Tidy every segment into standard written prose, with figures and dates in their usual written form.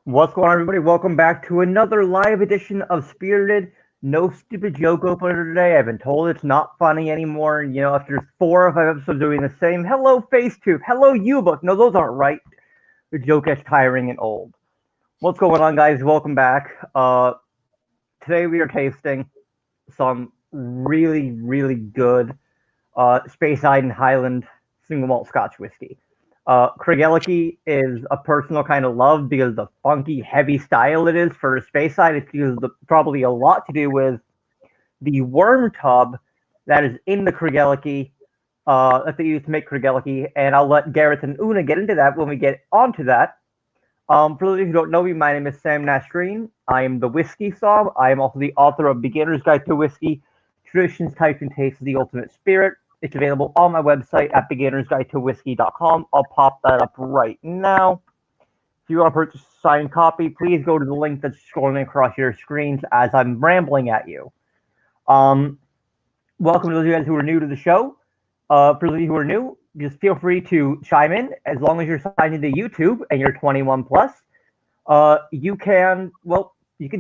What's going on, everybody? Welcome back to another live edition of Spirited. No stupid joke opener today. I've been told it's not funny anymore. You know, after 4 or 5 episodes doing the same, hello FaceTube, hello U-Book. No, those aren't right. The joke gets tiring and old. What's going on, guys? Welcome back. Today we are tasting some really, really good Speyside and Highland single malt Scotch whiskey. Craigellachie is a personal kind of love because the funky, heavy style it is for Speyside. It's because probably a lot to do with the worm tub that is in the Craigellachie that they use to make Craigellachie, and I'll let Gareth and Una get into that when we get onto that. For those of you who don't know me, my name is Sam Nasreen. I am the Whiskey Somm. I am also the author of Beginner's Guide to Whiskey, Traditions, Types, and Tastes of the Ultimate Spirit. It's available on my website at beginnersguidetowhiskey.com. I'll pop that up right now. If you want to purchase a signed copy, please go to the link that's scrolling across your screens as I'm rambling at you. Welcome to those of you guys who are new to the show. For those of you who are new, just feel free to chime in as long as you're signed into YouTube and you're 21 plus. You can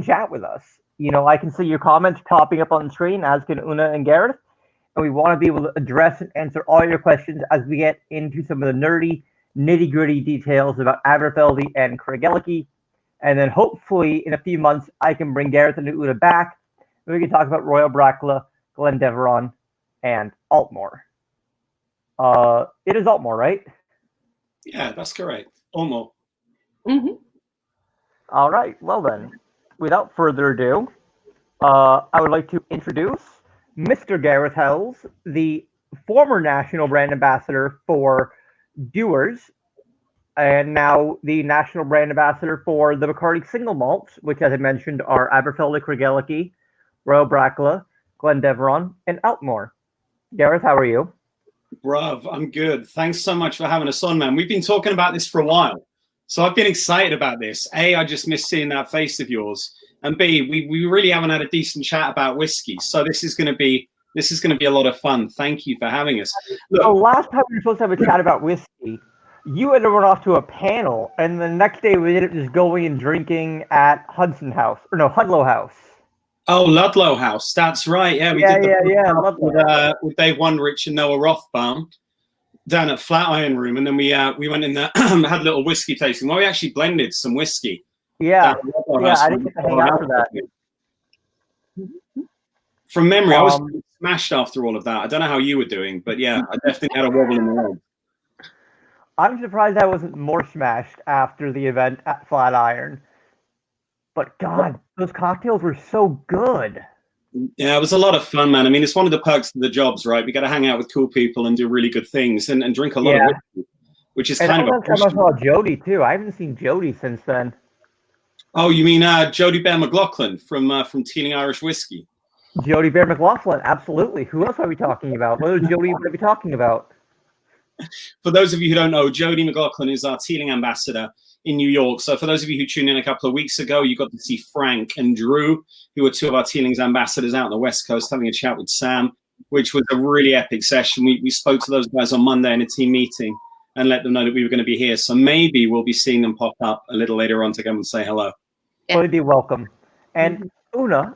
chat with us. You know, I can see your comments popping up on the screen, as can Una and Gareth. And we want to be able to address and answer all your questions as we get into some of the nerdy, nitty-gritty details about Aberfeldy and Craigellachie. And then hopefully in a few months, I can bring Gareth and Una back, and we can talk about Royal Bracla, Glendeveron, and Altmore. It is Altmore, right? Yeah, that's correct. Altmore. Mm-hmm. All right. Well then, without further ado, I would like to introduce Mr. Gareth Howells, the former national brand ambassador for Dewar's, and now the national brand ambassador for the Bacardi single malts, which, as I mentioned, are Aberfeldy, Craigellachie, Royal Bracla, Glendeveron, and Altmore. Gareth, how are you? Bruv, I'm good. Thanks so much for having us on, man. We've been talking about this for a while, so I've been excited about this. A, I just miss seeing that face of yours. And B, we really haven't had a decent chat about whiskey, so this is going to be a lot of fun. Thank you for having us. Look, so last time we were supposed to have a chat about whiskey, you had to run off to a panel, and the next day we ended up just going and drinking at Ludlow House. Oh, Ludlow House. That's right. Yeah, we did with Dave Wondrich and Noah Rothbaum down at Flatiron Room, and then we went in there had a little whiskey tasting. Well, we actually blended some whiskey. Yeah, I didn't get to hang out for that. From memory, I was smashed after all of that. I don't know how you were doing, but yeah, I definitely had a wobble in the leg. I'm surprised I wasn't more smashed after the event at Flatiron. But God, those cocktails were so good. Yeah, it was a lot of fun, man. I mean, it's one of the perks of the jobs, right? We got to hang out with cool people and do really good things and drink a lot of whiskey, which is kind of a question. I saw Jody, too. I haven't seen Jody since then. Oh, you mean Jody Bear McLaughlin from Teeling Irish Whiskey? Jody Bear McLaughlin, absolutely. Who else are we talking about? What is Jody going to be talking about? For those of you who don't know, Jody McLaughlin is our Teeling ambassador in New York. So for those of you who tuned in a couple of weeks ago, you got to see Frank and Drew, who are two of our Teeling's ambassadors out on the West Coast, having a chat with Sam, which was a really epic session. We spoke to those guys on Monday in a team meeting and let them know that we were going to be here. So maybe we'll be seeing them pop up a little later on to come and say hello. Well, they'd be welcome. And Una,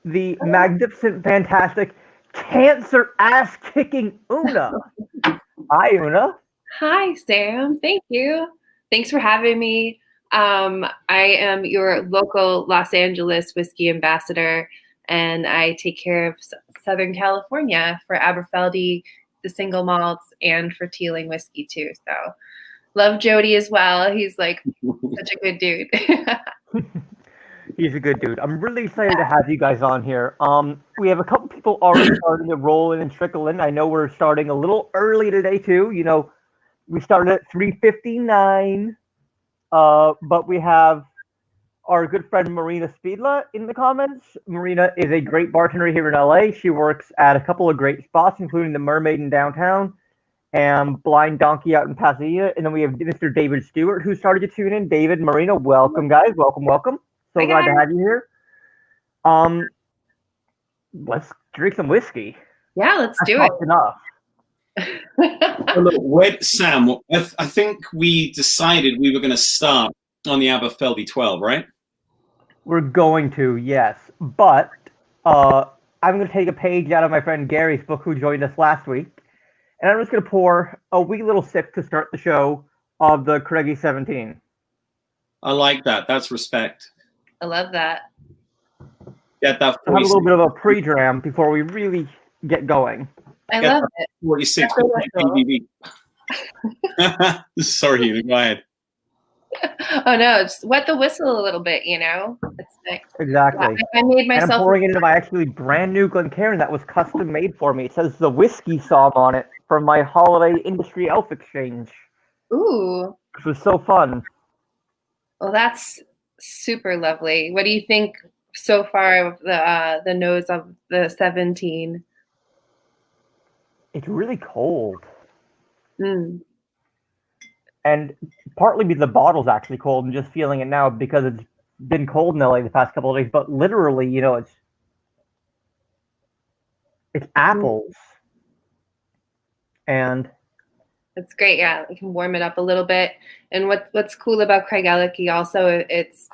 the magnificent, fantastic, cancer ass-kicking Una. Hi, Una. Hi, Sam. Thank you. Thanks for having me. I am your local Los Angeles whiskey ambassador, and I take care of Southern California for Aberfeldy, the single malts, and for Teeling whiskey too. So love Jody as well. He's like such a good dude. He's a good dude. I'm really excited to have you guys on here. We have a couple people already starting to roll in and trickle in. I know we're starting a little early today too. You know, we started at 3:59, but we have our good friend Marina Spiedla in the comments. Marina is a great bartender here in LA. She works at a couple of great spots, including the Mermaid in downtown and Blind Donkey out in Pasadena. And then we have Mr. David Stewart, who started to tune in. David, Marina, welcome, guys. Welcome. So glad to have you here. Let's drink some whiskey. Yeah, let's do it. Enough. Well, look, Sam, I think we decided we were going to start on the Aberfeldy 12, right? We're going to, yes. But I'm going to take a page out of my friend Gary's book, who joined us last week, and I'm just going to pour a wee little sip to start the show of the Craigellachie 17. I like that. That's respect. I love that. Get that. I'll have a little bit of a pre-dram before we really get going. I love it. 46. Sorry, Hugh, go ahead. Oh no, just wet the whistle a little bit, you know. It's nice. Exactly. I made myself. And I'm pouring it into my actually brand new Glencairn that was custom made for me. It says the Whisky Somm on it from my holiday industry elf exchange. Ooh. Which was so fun. Well, that's super lovely. What do you think so far of the nose of the 17? It's really cold. Mm. And partly because the bottle's actually cold and just feeling it now because it's been cold in LA the past couple of days, but literally, you know, it's apples. And it's great, yeah. We can warm it up a little bit. And what's cool about Craigellachie also, it's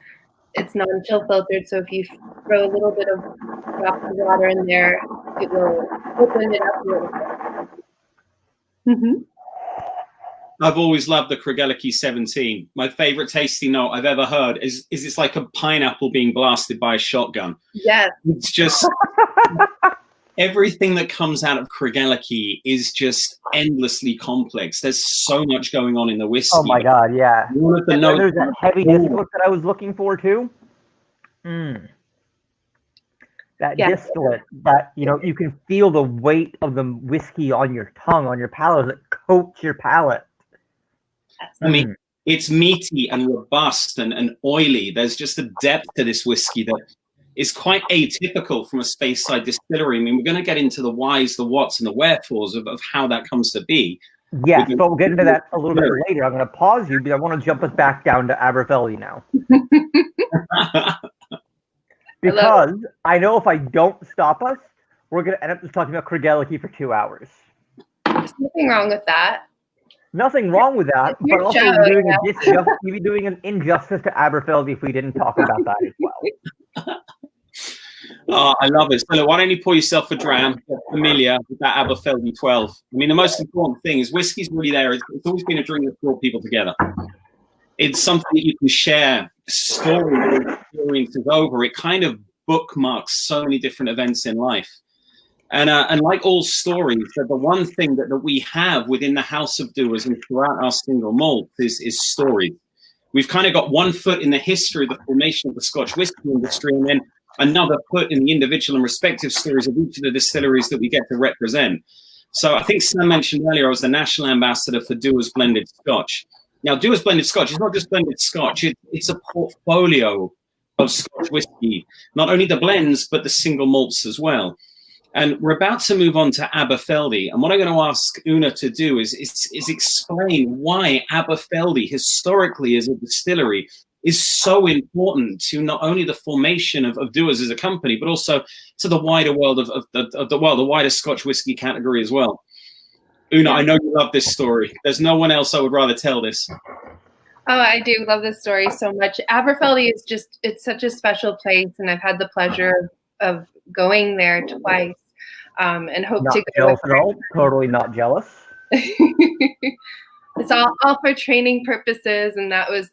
non-chill filtered, so if you throw a little bit of drops of water in there, it will open it up a little bit. Mm-hmm. I've always loved the Craigellachie 17. My favorite tasting note I've ever heard is it's like a pineapple being blasted by a shotgun. Yes. It's just everything that comes out of Craigellachie is just endlessly complex. There's so much going on in the whiskey. Oh my God, yeah. One of the notes, there's that heavy distillate that I was looking for too. That distillate, that, you know, you can feel the weight of the whiskey on your tongue, on your palate, as it coats your palate. I mean, it's meaty and robust and oily. There's just a depth to this whiskey that is quite atypical from a Speyside distillery. I mean, we're going to get into the whys, the whats, and the wherefores of how that comes to be. Yes, but we'll get into that a little bit later. I'm going to pause you, but I want to jump us back down to Aberfeldy now. Because I know if I don't stop us, we're going to end up just talking about Craigellachie for 2 hours. There's nothing wrong with that. Nothing wrong with that, but also we'd be doing an injustice to Aberfeldy if we didn't talk about that as well. Oh, I love it. So why don't you pour yourself a dram, get familiar with that Aberfeldy 12. I mean, the most important thing is whiskey's really there. It's always been a drink that brought people together. It's something that you can share stories and experiences over. It kind of bookmarks so many different events in life. And like all stories, the one thing that we have within the House of Doers and throughout our single malt is story. We've kind of got one foot in the history of the formation of the Scotch whisky industry, and then another foot in the individual and respective stories of each of the distilleries that we get to represent. So I think Sam mentioned earlier I was the national ambassador for Doers Blended Scotch. Now, Doers Blended Scotch is not just blended Scotch, it's a portfolio of Scotch whisky, not only the blends, but the single malts as well. And we're about to move on to Aberfeldy. And what I'm going to ask Una to do is explain why Aberfeldy, historically as a distillery, is so important to not only the formation of Doers as a company, but also to the wider world of the wider Scotch whisky category as well. Una, I know you love this story. There's no one else I would rather tell this. Oh, I do love this story so much. Aberfeldy is it's such a special place, and I've had the pleasure of going there twice, and hope not to go. Jealous at all. Totally not jealous. It's all for training purposes, and that was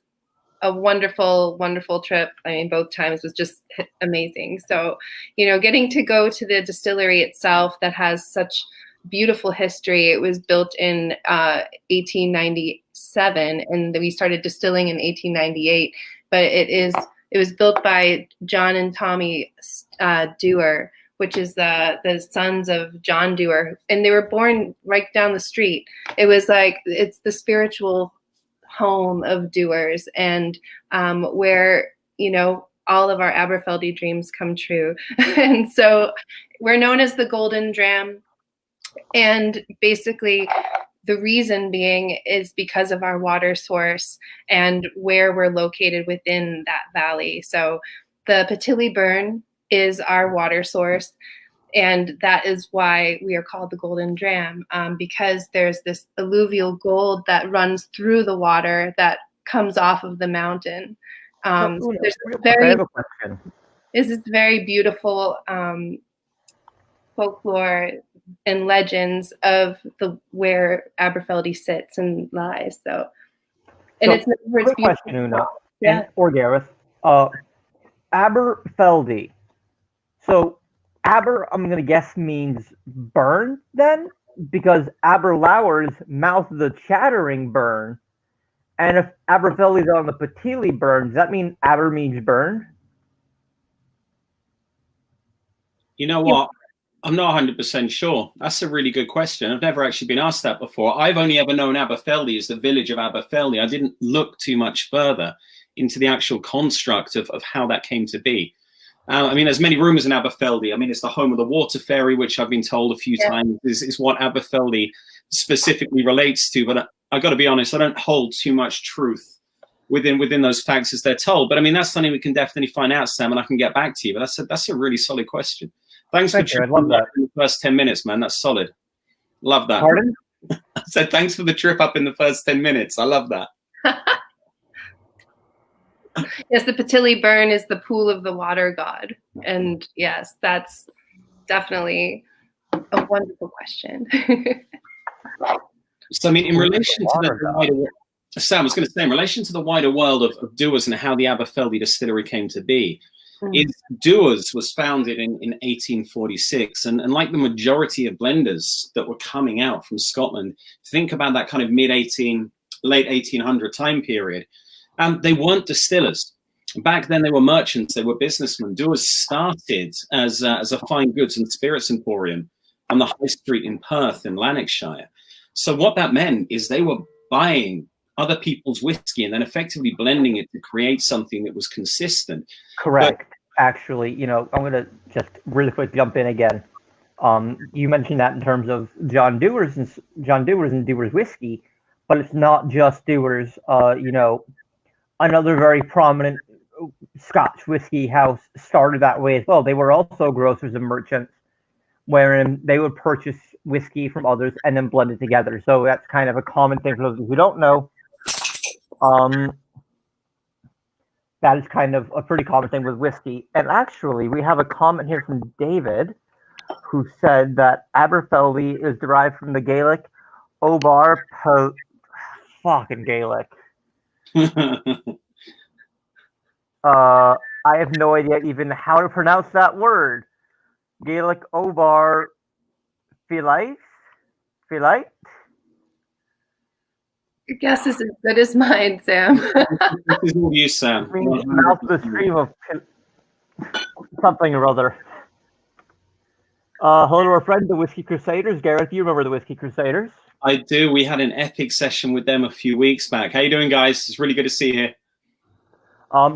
a wonderful, wonderful trip. I mean, both times was just amazing. So, you know, getting to go to the distillery itself that has such beautiful history. It was built in 1897, and we started distilling in 1898. But it was built by John and Tommy Dewar, which is the sons of John Dewar, and they were born right down the street. It was like it's the spiritual home of Dewars, and where, you know, all of our Aberfeldy dreams come true. And so we're known as the Golden Dram. And basically the reason being is because of our water source and where we're located within that valley. So the Patilly Burn is our water source, and that is why we are called the Golden Dram, because there's this alluvial gold that runs through the water that comes off of the mountain. I There's have a question. this very beautiful folklore and legends of where Aberfeldy sits and lies. So, and it's quick question, Una, yeah. or Gareth. Aberfeldy. So, Aber, I'm gonna guess means burn then, because Aberlour's mouth of the chattering burn, and if Aberfeldy's on the Patili burn, does that mean Aber means burn? You know what? I'm not 100% sure. That's a really good question. I've never actually been asked that before. I've only ever known Aberfeldy as the village of Aberfeldy. I didn't look too much further into the actual construct of how that came to be. I mean, there's many rumors in Aberfeldy. I mean, it's the home of the water fairy, which I've been told a few times is what Aberfeldy specifically relates to. But I got to be honest, I don't hold too much truth within those facts as they're told. But I mean, that's something we can definitely find out, Sam, and I can get back to you. But that's a really solid question. Thanks for I love that. in the first 10 minutes, man. That's solid. Love that. Pardon? I said thanks for the trip up in the first 10 minutes. I love that. Yes, the Patili burn is the pool of the water god. And yes, that's definitely a wonderful question. So, I mean, in relation to the wider, Sam, I was going to say, in relation to the wider world of Dewar's and how the Aberfeldy distillery came to be, Dewar's was founded in 1846, and like the majority of blenders that were coming out from Scotland, think about that kind of late 1800 time period. They weren't distillers. Back then, they were merchants. They were businessmen. Dewar's started as a fine goods and spirits emporium on the high street in Perth in Lanarkshire. So what that meant is they were buying other people's whiskey and then effectively blending it to create something that was consistent. Correct. But, actually, you know, I'm going to just really quick jump in again. You mentioned that in terms of John Dewar's and Dewar's whiskey, but it's not just Dewar's. You know, another very prominent Scotch whiskey house started that way as well. They were also grocers and merchants, wherein they would purchase whiskey from others and then blend it together. So that's kind of a common thing for those who don't know. That is kind of a pretty common thing with whiskey. And actually, we have a comment here from David, who said that Aberfeldy is derived from the Gaelic Obar fucking Gaelic. I have no idea even how to pronounce that word. Gaelic Obar Filite? Your guess is as good as mine, Sam. This is all you, Sam. I mean, mouth of the stream of something or other. Hello to our friend, the Whiskey Crusaders. Gareth, you remember the Whiskey Crusaders? I do. We had an epic session with them a few weeks back. How you doing, guys? It's really good to see you here.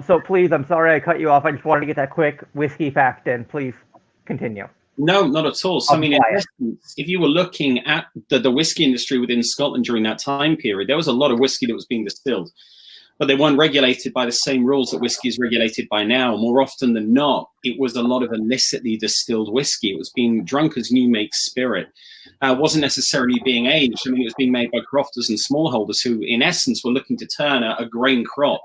So please, I'm sorry I cut you off. I just wanted to get that quick whiskey fact in. Please continue. No, not at all. So, I mean, in essence, if you were looking at the whiskey industry within Scotland during that time period, there was a lot of whiskey that was being distilled, but they weren't regulated by the same rules that whiskey is regulated by now. More often than not, it was a lot of illicitly distilled whiskey. It was being drunk as new make spirit. It wasn't necessarily being aged. I mean, it was being made by crofters and smallholders who, in essence, were looking to turn a grain crop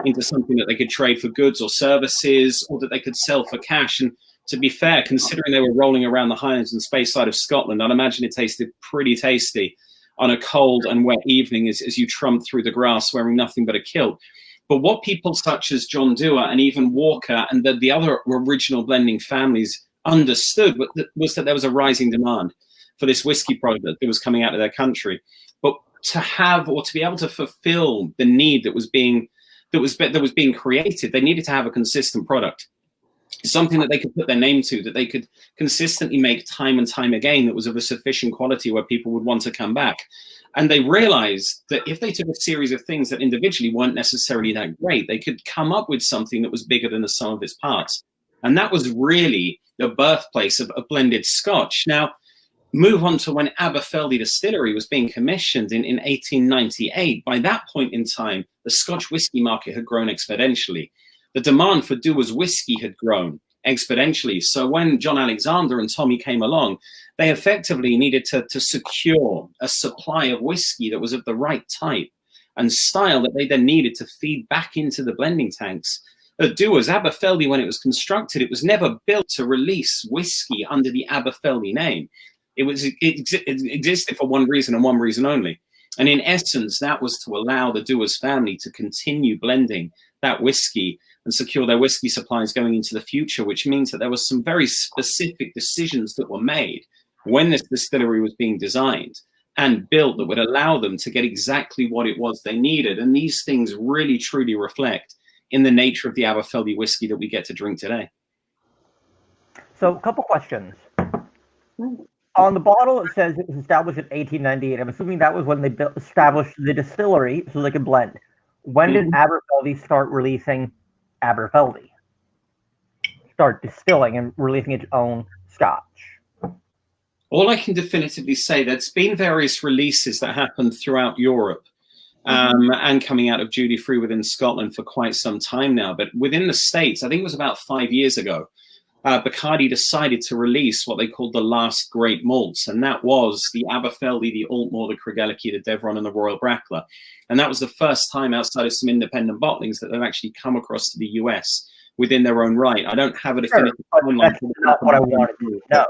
into something that they could trade for goods or services, or that they could sell for cash. And to be fair, considering they were rolling around the Highlands and Speyside of Scotland, I'd imagine it tasted pretty tasty on a cold and wet evening as you trumped through the grass wearing nothing but a kilt. But what people such as John Dewar and even Walker and the other original blending families understood was that there was a rising demand for this whiskey product that was coming out of their country. But to have, or to be able to fulfill the need that was being created, they needed to have a consistent product, something that they could put their name to, that they could consistently make time and time again, that was of a sufficient quality where people would want to come back. And they realized that if they took a series of things that individually weren't necessarily that great, they could come up with something that was bigger than the sum of its parts. And that was really the birthplace of a blended Scotch. Now, move on to when Aberfeldy Distillery was being commissioned in 1898. By that point in time, the Scotch whiskey market had grown exponentially. The demand for Dewar's whiskey had grown exponentially. So when John Alexander and Tommy came along, they effectively needed to secure a supply of whiskey that was of the right type and style that they then needed to feed back into the blending tanks. At Dewar's, Aberfeldy, when it was constructed, it was never built to release whiskey under the Aberfeldy name. It existed for one reason and one reason only. And in essence, that was to allow the Dewar's family to continue blending that whiskey and secure their whiskey supplies going into the future, which means that there were some very specific decisions that were made when this distillery was being designed and built that would allow them to get exactly what it was they needed. And these things really, truly reflect in the nature of the Aberfeldy whiskey that we get to drink today. So a couple questions. On the bottle, it says it was established in 1898. I'm assuming that was when they established the distillery so they could blend. When did Aberfeldy start releasing Aberfeldy? Start distilling and releasing its own scotch? All I can definitively say, there's been various releases that happened throughout Europe and coming out of duty free within Scotland for quite some time now. But within the States, I think it was about 5 years ago, Bacardi decided to release what they called the last great malts. And that was the Aberfeldy, the Altmore, the Craigellachie, the Devron, and the Royal Brackla. And that was the first time outside of some independent bottlings that they've actually come across to the US within their own right. I don't have a definitive timeline. That's not what I wanted to know.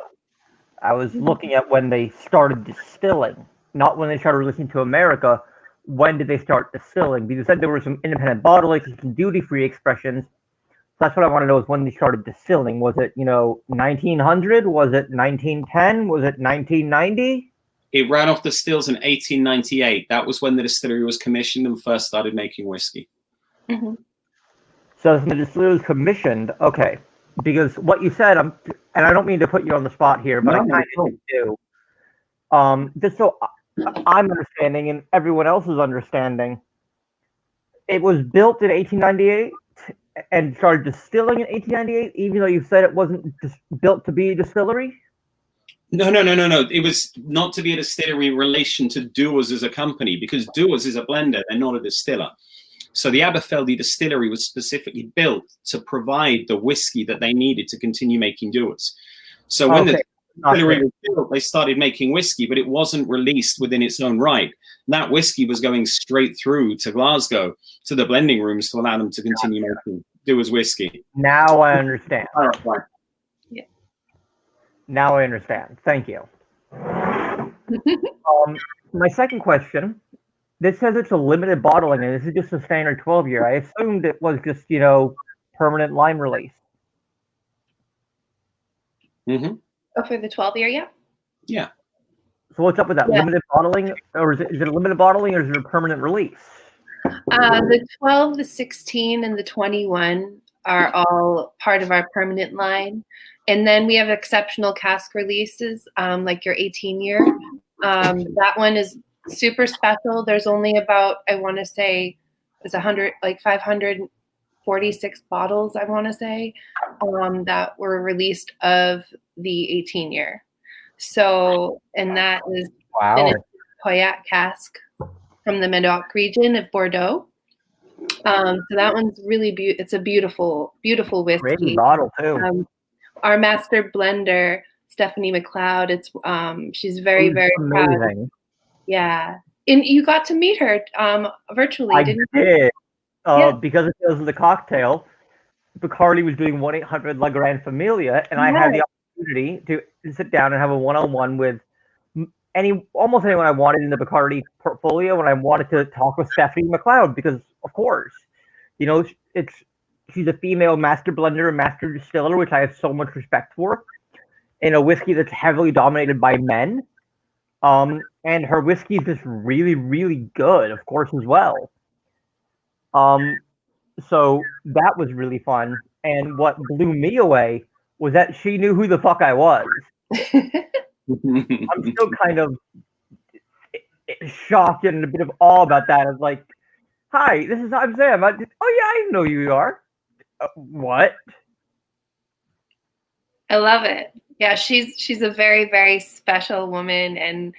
I was looking at when they started distilling, not when they started releasing to America. When did they start distilling? Because you said there were some independent bottlings and some duty-free expressions. That's what I want to know is when they started distilling. Was it, 1900? Was it 1910? Was it 1990? It ran off the stills in 1898. That was when the distillery was commissioned and first started making whiskey. So the distillery was commissioned. Okay. Because what you said, and I don't mean to put you on the spot here, but I kind of do. Just so I'm understanding and everyone else is understanding, it was built in 1898 and started distilling in 1898, even though you said it wasn't built to be a distillery? No. It was not to be a distillery in relation to Dewar's as a company, because Dewar's is a blender, they're not a distiller. So the Aberfeldy distillery was specifically built to provide the whiskey that they needed to continue making Dewar's. So when the distillery was built, they started making whiskey, but it wasn't released within its own right. That whiskey was going straight through to Glasgow, to the blending rooms to allow them to continue making Dewar's whiskey. Now I understand. Right. Yeah. Now I understand. Thank you. My second question. This says it's a limited bottling, and this is just a standard 12-year. I assumed it was just, permanent line release. Oh, for the 12-year, yeah? Yeah. So what's up with that? Yeah. Limited bottling? Or is it a limited bottling, or is it a permanent release? The 12, the 16, and the 21 are all part of our permanent line. And then we have exceptional cask releases, like your 18-year. That one is super special. There's only about, I want to say, it's 546 bottles, I want to say, that were released of the 18-year. So, and that is finished Pauillac cask from the Medoc region of Bordeaux. So that one's really it's a beautiful, beautiful whiskey. Great bottle too. Our master blender, Stephanie McLeod, she's very, very amazing. proud. Yeah. And you got to meet her virtually, didn't you? I did. Because it was the cocktail, Bacardi was doing 1-800 La Grande Familia, and I had the opportunity to sit down and have a one-on-one with almost anyone I wanted in the Bacardi portfolio, and I wanted to talk with Stephanie McLeod because, of course, she's a female master blender and master distiller, which I have so much respect for, in a whiskey that's heavily dominated by men. And her whiskey is just really, really good, of course, as well. So that was really fun. And what blew me away was that she knew who the fuck I was. I'm still kind of shocked and a bit of awe about that. It's like, hi, I'm Sam. Oh yeah, I know who you are. What? I love it. Yeah, she's a very, very special woman, and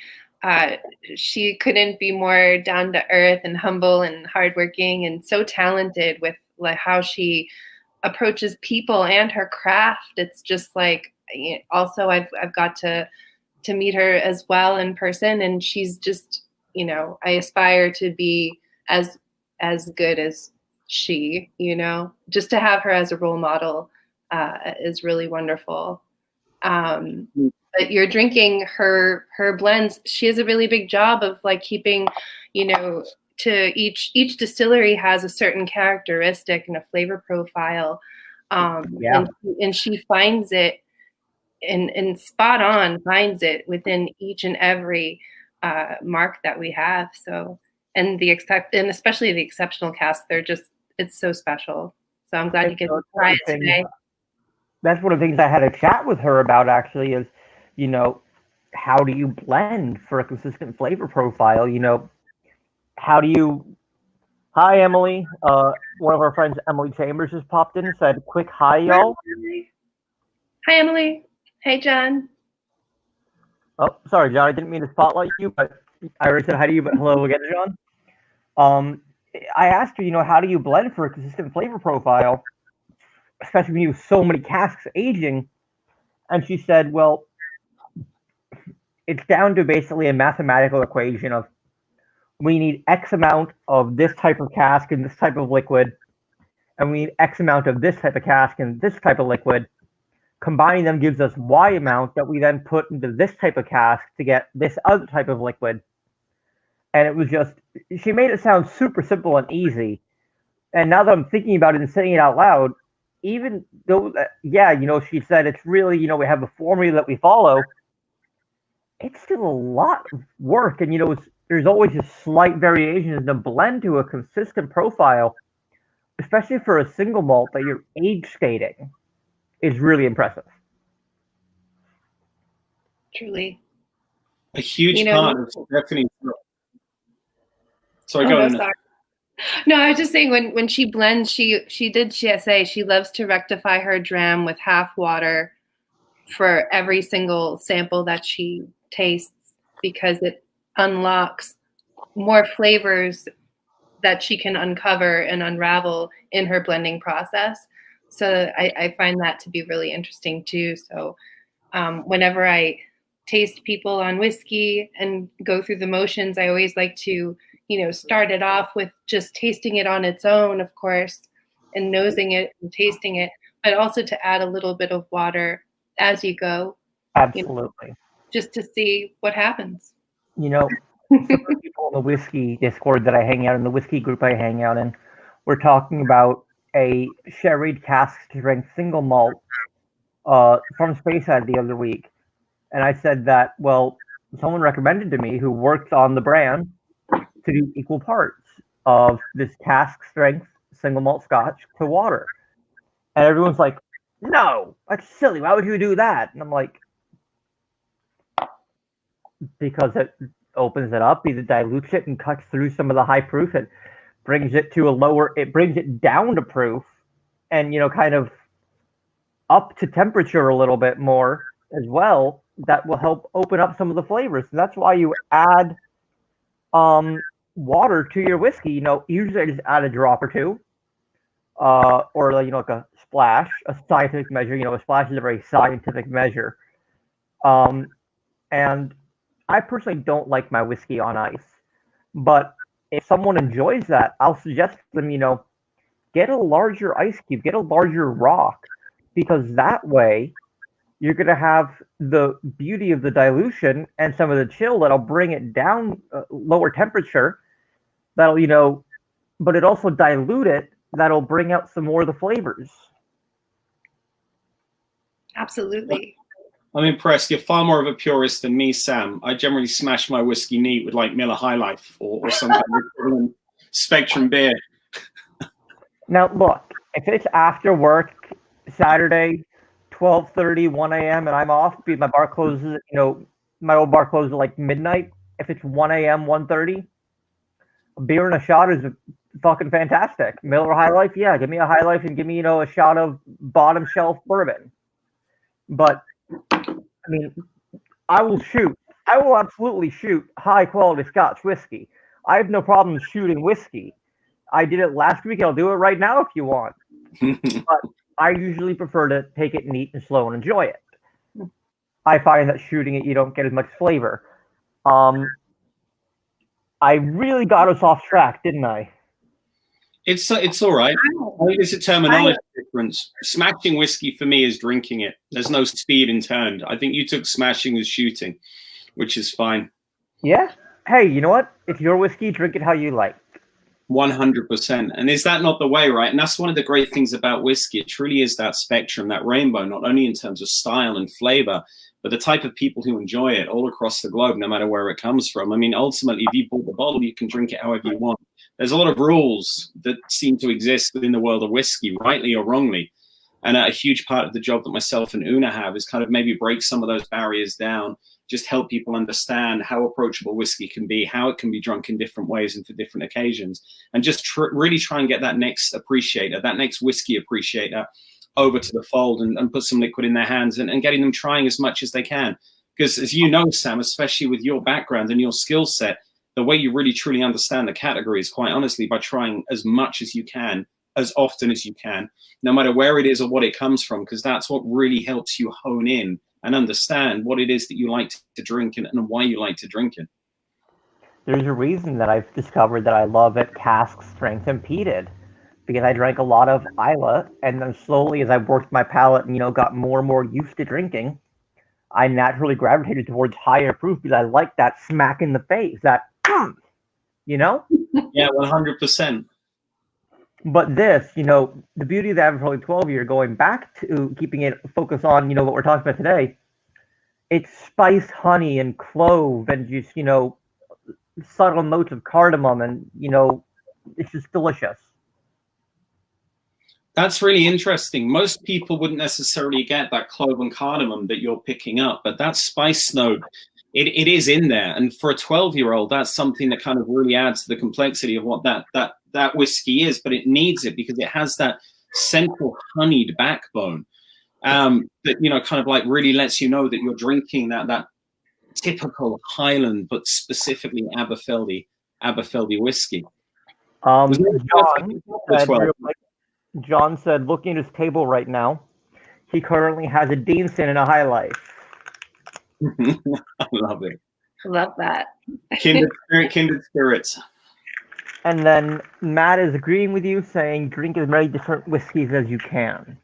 she couldn't be more down to earth and humble and hardworking and so talented with like how she approaches people and her craft. It's just like, also I've got to meet her as well in person, and she's just, I aspire to be as good as she, just to have her as a role model is really wonderful. But you're drinking her blends. She has a really big job of like keeping, to each distillery has a certain characteristic and a flavor profile. And she finds it and spot on finds it within each and every mark that we have. So, and especially the exceptional cask, it's so special. So I'm glad you get to try it today. That's one of the things I had a chat with her about actually is, how do you blend for a consistent flavor profile? How do you... Hi, Emily. One of our friends, Emily Chambers, just popped in and said, quick hi, y'all. Hi, Emily. Hey, John. Oh, sorry, John. I didn't mean to spotlight you, but I already said hi to you, but hello again, John. I asked her, how do you blend for a consistent flavor profile, especially when you have so many casks aging? And she said, well, it's down to basically a mathematical equation of we need X amount of this type of cask and this type of liquid, and we need X amount of this type of cask and this type of liquid. Combining them gives us Y amount that we then put into this type of cask to get this other type of liquid. And it was just, she made it sound super simple and easy. And now that I'm thinking about it and saying it out loud, even though, she said it's really, we have a formula that we follow, it's still a lot of work. And, there's always a slight variation in the blend to a consistent profile, especially for a single malt that you're age stating, is really impressive. Truly. A huge part of definitely. Sorry, go on. Sorry. No, I was just saying when she blends, she did say she loves to rectify her dram with half water for every single sample that she tastes, because it unlocks more flavors that she can uncover and unravel in her blending process. So I find that to be really interesting too. So whenever I taste people on whiskey and go through the motions, I always like to, start it off with just tasting it on its own, of course, and nosing it and tasting it, but also to add a little bit of water as you go. Absolutely. Just to see what happens. Some of the people in the whiskey Discord that I hang out in, the whiskey group I hang out in, we're talking about a sherried cask strength single malt from Speyside the other week. And I said that, well, someone recommended to me who works on the brand to do equal parts of this cask strength single malt scotch to water. And everyone's like, no, that's silly. Why would you do that? And I'm like, because it opens it up, either dilutes it and cuts through some of the high proof. It brings it brings it down to proof and, kind of up to temperature a little bit more as well. That will help open up some of the flavors. And that's why you add water to your whiskey. Usually I just add a drop or two, or like a splash, a scientific measure. A splash is a very scientific measure. And I personally don't like my whiskey on ice, but if someone enjoys that, I'll suggest them, get a larger ice cube, get a larger rock, because that way you're going to have the beauty of the dilution and some of the chill that'll bring it down lower temperature. That'll, but it also dilute it. That'll bring out some more of the flavors. Absolutely. I'm impressed. You're far more of a purist than me, Sam. I generally smash my whiskey neat with like Miller High Life or some kind of Spectrum beer. Now, look, if it's after work, Saturday, 12:30, 1 a.m., and I'm off, my bar closes, my old bar closes at like midnight. If it's 1 a.m., 1:30, a beer and a shot is fucking fantastic. Miller High Life, yeah, give me a High Life and give me, a shot of bottom shelf bourbon. But I mean, I will absolutely shoot high quality Scotch whiskey. I have no problem shooting whiskey. I did it last week. I'll do it right now if you want. But I usually prefer to take it neat and slow and enjoy it. I find that shooting it, you don't get as much flavor. I I really got us off track, didn't I? It's all right. I think it's a terminology difference. Smashing whiskey for me is drinking it. There's no speed in turn. I think you took smashing as shooting, which is fine. Yeah. Hey, you know what? It's your whiskey. Drink it how you like. 100%. And is that not the way, right? And that's one of the great things about whiskey. It truly is that spectrum, that rainbow, not only in terms of style and flavor, but the type of people who enjoy it all across the globe, no matter where it comes from. I mean, ultimately, if you bought the bottle, you can drink it however you want. There's a lot of rules that seem to exist within the world of whiskey, rightly or wrongly. And a huge part of the job that myself and Una have is kind of maybe break some of those barriers down, just help people understand how approachable whiskey can be, how it can be drunk in different ways and for different occasions, and just really try and get that next appreciator, that next whiskey appreciator over to the fold and put some liquid in their hands and getting them trying as much as they can. Because as you know, Sam, especially with your background and your skill set, the way you really truly understand the category is quite honestly by trying as much as you can, as often as you can, no matter where it is or what it comes from, because that's what really helps you hone in and understand what it is that you like to drink and why you like to drink it. There's a reason that I've discovered that I love it cask strength and peated, because I drank a lot of Islay, and then slowly as I worked my palate and, got more and more used to drinking, I naturally gravitated towards higher proof because I like that smack in the face, that, Yeah, 100%. But this, the beauty of the Aberfeldy 12 year, going back to keeping it focused on, what we're talking about today, it's spice, honey, and clove, and just, subtle notes of cardamom, and, it's just delicious. That's really interesting. Most people wouldn't necessarily get that clove and cardamom that you're picking up, but that spice note, it is in there. And for a 12-year-old, that's something that kind of really adds to the complexity of what that whiskey is, but it needs it because it has that central honeyed backbone that, kind of like really lets you know that you're drinking that typical Highland, but specifically Aberfeldy whiskey. John said, looking at his table right now, he currently has a Deanson and a High Life. I love it. Love that. Kindred spirits. And then Matt is agreeing with you, saying drink as many different whiskeys as you can.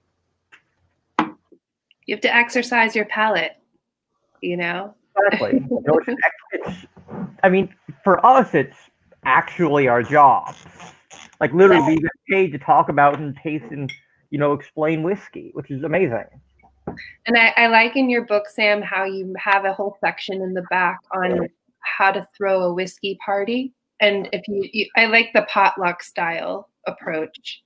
You have to exercise your palate, Exactly. For us, it's actually our job. Like, literally, we get paid to talk about and taste and, explain whiskey, which is amazing. And I like in your book, Sam, how you have a whole section in the back on how to throw a whiskey party. And if I like the potluck style approach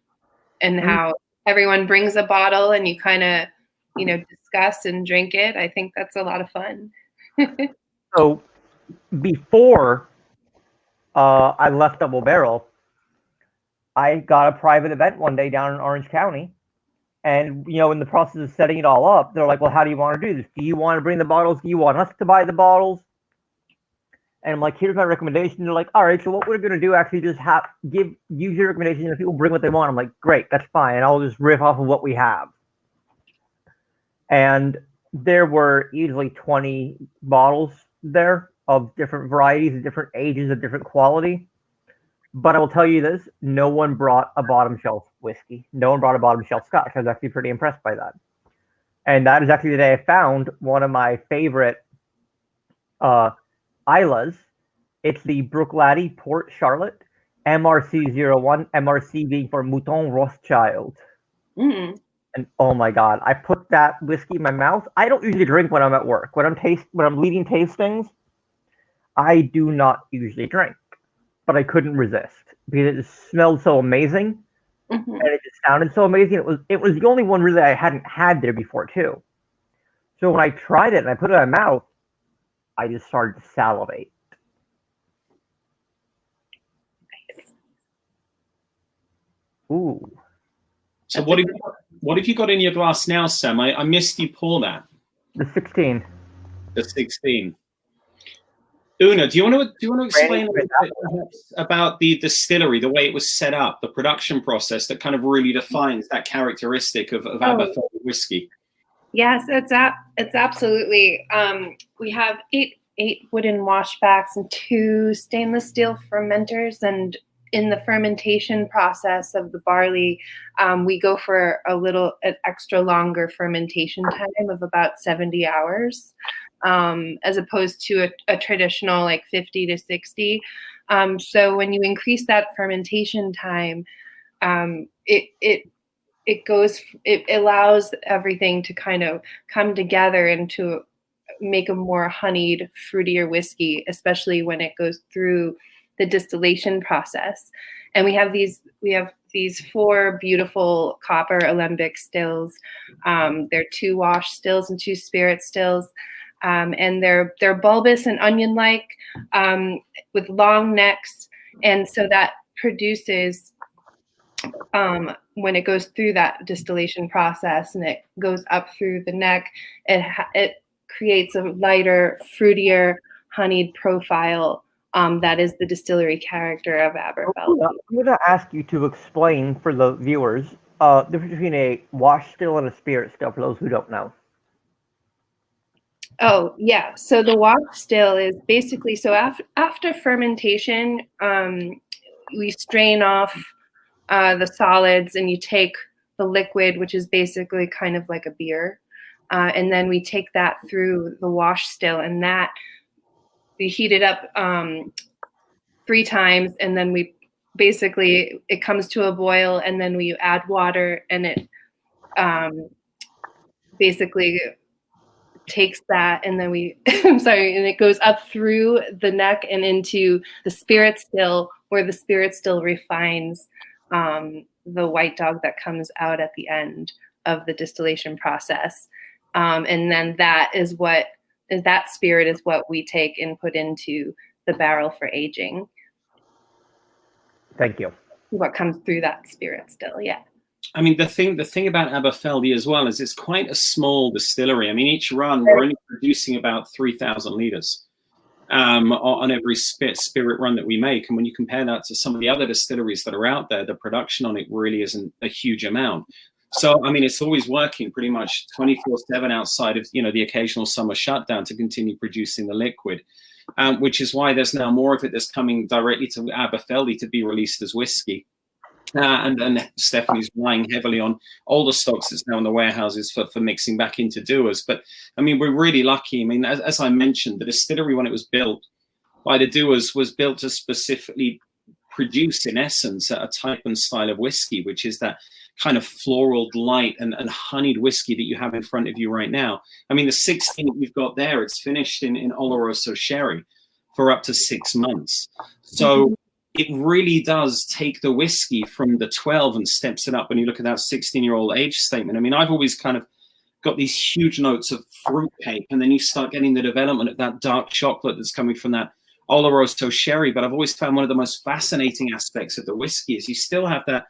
and how everyone brings a bottle and you kind of, discuss and drink it. I think that's a lot of fun. So before I left Double Barrel, I got a private event one day down in Orange County. And, in the process of setting it all up, they're like, well, how do you want to do this? Do you want to bring the bottles? Do you want us to buy the bottles? And I'm like, here's my recommendation. They're like, all right, so what we're going to do actually just use your recommendation. If people bring what they want, I'm like, great, that's fine. And I'll just riff off of what we have. And there were easily 20 bottles there of different varieties, of different ages, of different quality. But I will tell you this, no one brought a bottom shelf whiskey. No one brought a bottom shelf Scotch. I was actually pretty impressed by that. And that is actually the day I found one of my favorite Islays. It's the Brook-Laddie Port Charlotte, MRC01, MRC being for Mouton Rothschild. Mm. And oh my God, I put that whiskey in my mouth. I don't usually drink when I'm at work. When I'm leading tastings, I do not usually drink. But I couldn't resist because it smelled so amazing, and it just sounded so amazing. It was the only one really I hadn't had there before too. So when I tried it and I put it in my mouth, I just started to salivate. Ooh. So what have you got in your glass now, Sam? I missed you pour that. The 16. The 16. Una, do you want to explain a bit about the distillery, the way it was set up, the production process that kind of really defines that characteristic of Aberfeldy whiskey? Yes, it's absolutely. We have 8 wooden washbacks and 2 stainless steel fermenters. And in the fermentation process of the barley, we go for an extra longer fermentation time of about 70 hours, as opposed to a traditional like 50 to 60. So when you increase that fermentation time, it allows everything to kind of come together and to make a more honeyed, fruitier whiskey, especially when it goes through the distillation process. And we have these 4 beautiful copper alembic stills. They're 2 wash stills and 2 spirit stills. And they're bulbous and onion-like, with long necks. And so that produces, when it goes through that distillation process and it goes up through the neck, it creates a lighter, fruitier, honeyed profile. That is the distillery character of Aberfeldy. I'm going to ask you to explain for the viewers the difference between a wash still and a spirit still, for those who don't know. Oh, yeah. So the wash still is basically, so after fermentation, we strain off the solids and you take the liquid, which is basically kind of like a beer. And then we take that through the wash still, and that we heat it up 3 times, and then it comes to a boil, and then we add water, and it basically takes that, and then and it goes up through the neck and into the spirit still, where the spirit still refines the white dog that comes out at the end of the distillation process. And then that spirit is what we take and put into the barrel for aging. Thank you. What comes through that spirit still, yeah. I mean, the thing about Aberfeldy as well is it's quite a small distillery. I mean, each run we're only producing about 3,000 liters on every spirit run that we make. And when you compare that to some of the other distilleries that are out there, the production on it really isn't a huge amount. So, I mean, it's always working pretty much 24/7 outside of, the occasional summer shutdown to continue producing the liquid, which is why there's now more of it that's coming directly to Aberfeldy to be released as whiskey. And Stephanie's relying heavily on older stocks that's now in the warehouses for mixing back into doers. But, I mean, we're really lucky. I mean, as I mentioned, the distillery, when it was built by the doers, was built to specifically produce, in essence, a type and style of whiskey, which is that kind of floral, light and honeyed whiskey that you have in front of you right now. I mean, the 16 that you've got there, it's finished in Oloroso sherry for up to 6 months. So it really does take the whiskey from the 12 and steps it up when you look at that 16-year-old age statement. I mean, I've always kind of got these huge notes of fruit cake, and then you start getting the development of that dark chocolate that's coming from that Oloroso sherry. But I've always found one of the most fascinating aspects of the whiskey is you still have that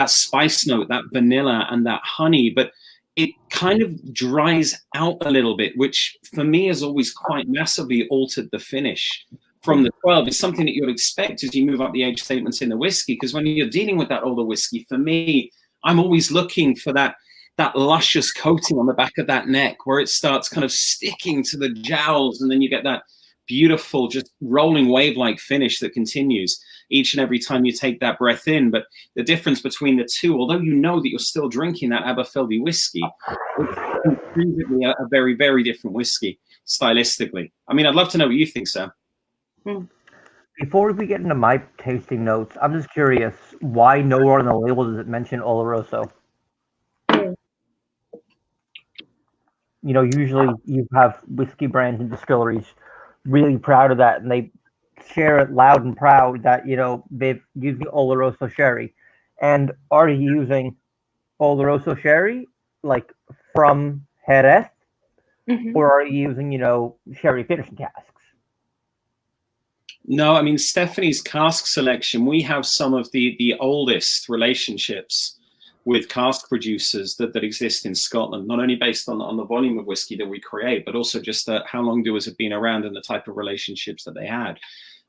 spice note, that vanilla and that honey, but it kind of dries out a little bit, which for me has always quite massively altered the finish from the 12. It's something that you'd expect as you move up the age statements in the whiskey, because when you're dealing with that older whiskey, for me, I'm always looking for that luscious coating on the back of that neck where it starts kind of sticking to the jowls, and then you get that beautiful, just rolling wave-like finish that continues each and every time you take that breath in. But the difference between the two, although you know that you're still drinking that Aberfeldy whiskey, it's intrinsically a very, very different whiskey stylistically. I mean, I'd love to know what you think, Sam. Before we get into my tasting notes, I'm just curious, why nowhere on the label does it mention Oloroso? Usually you have whiskey brands and distilleries really proud of that, and they share it loud and proud that, they've used the Oloroso sherry. And are you using Oloroso sherry, like from Jerez, or are you using, sherry finishing casks? No, I mean, Stephanie's cask selection, we have some of the oldest relationships with cask producers that exist in Scotland, not only based on the volume of whiskey that we create, but also just how long doers have been around and the type of relationships that they had.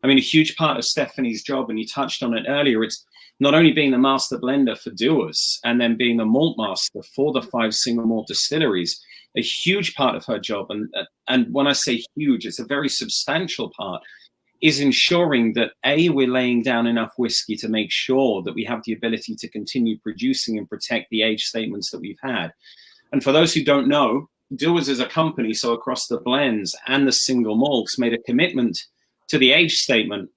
I mean, a huge part of Stephanie's job, and you touched on it earlier, it's not only being the master blender for doers and then being the malt master for the 5 single malt distilleries, a huge part of her job, and when I say huge, it's a very substantial part, is ensuring that we're laying down enough whiskey to make sure that we have the ability to continue producing and protect the age statements that we've had. And for those who don't know, Dewar's as a company, so across the blends and the single malts, made a commitment to the age statement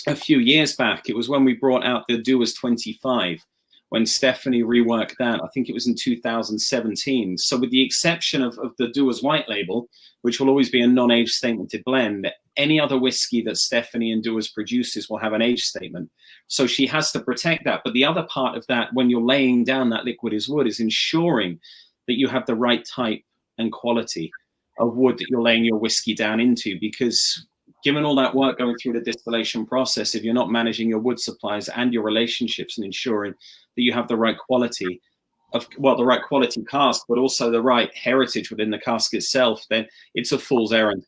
a few years back. It was when we brought out the Dewar's 25, when Stephanie reworked that. I think it was in 2017. So with the exception of the Dewar's White Label, which will always be a non-age statemented blend, any other whiskey that Stephanie and Dewar's produces will have an age statement. So she has to protect that. But the other part of that, when you're laying down that liquid is wood, is ensuring that you have the right type and quality of wood that you're laying your whiskey down into, because given all that work going through the distillation process, if you're not managing your wood supplies and your relationships and ensuring that you have the right quality of, well, the right quality cask, but also the right heritage within the cask itself, then it's a fool's errand.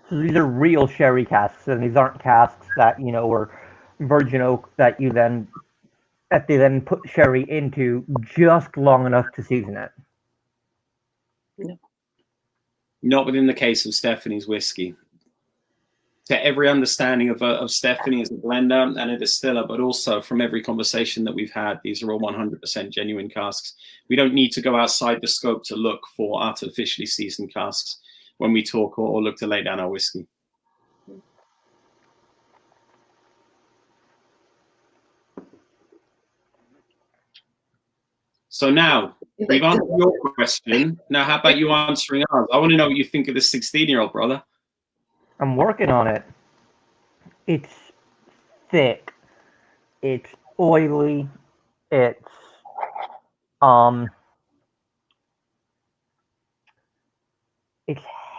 So these are real sherry casks, and these aren't casks that, you know, were virgin oak that they then put sherry into just long enough to season it. No. Not within the case of Stephanie's whiskey. To every understanding of Stephanie as a blender and a distiller, but also from every conversation that we've had, these are all 100% genuine casks. We don't need to go outside the scope to look for artificially seasoned casks when we talk or look to lay down our whiskey. So now, we've answered your question. Now, how about you answering ours? I want to know what you think of this 16-year-old, brother. I'm working on it. It's thick. It's oily. It's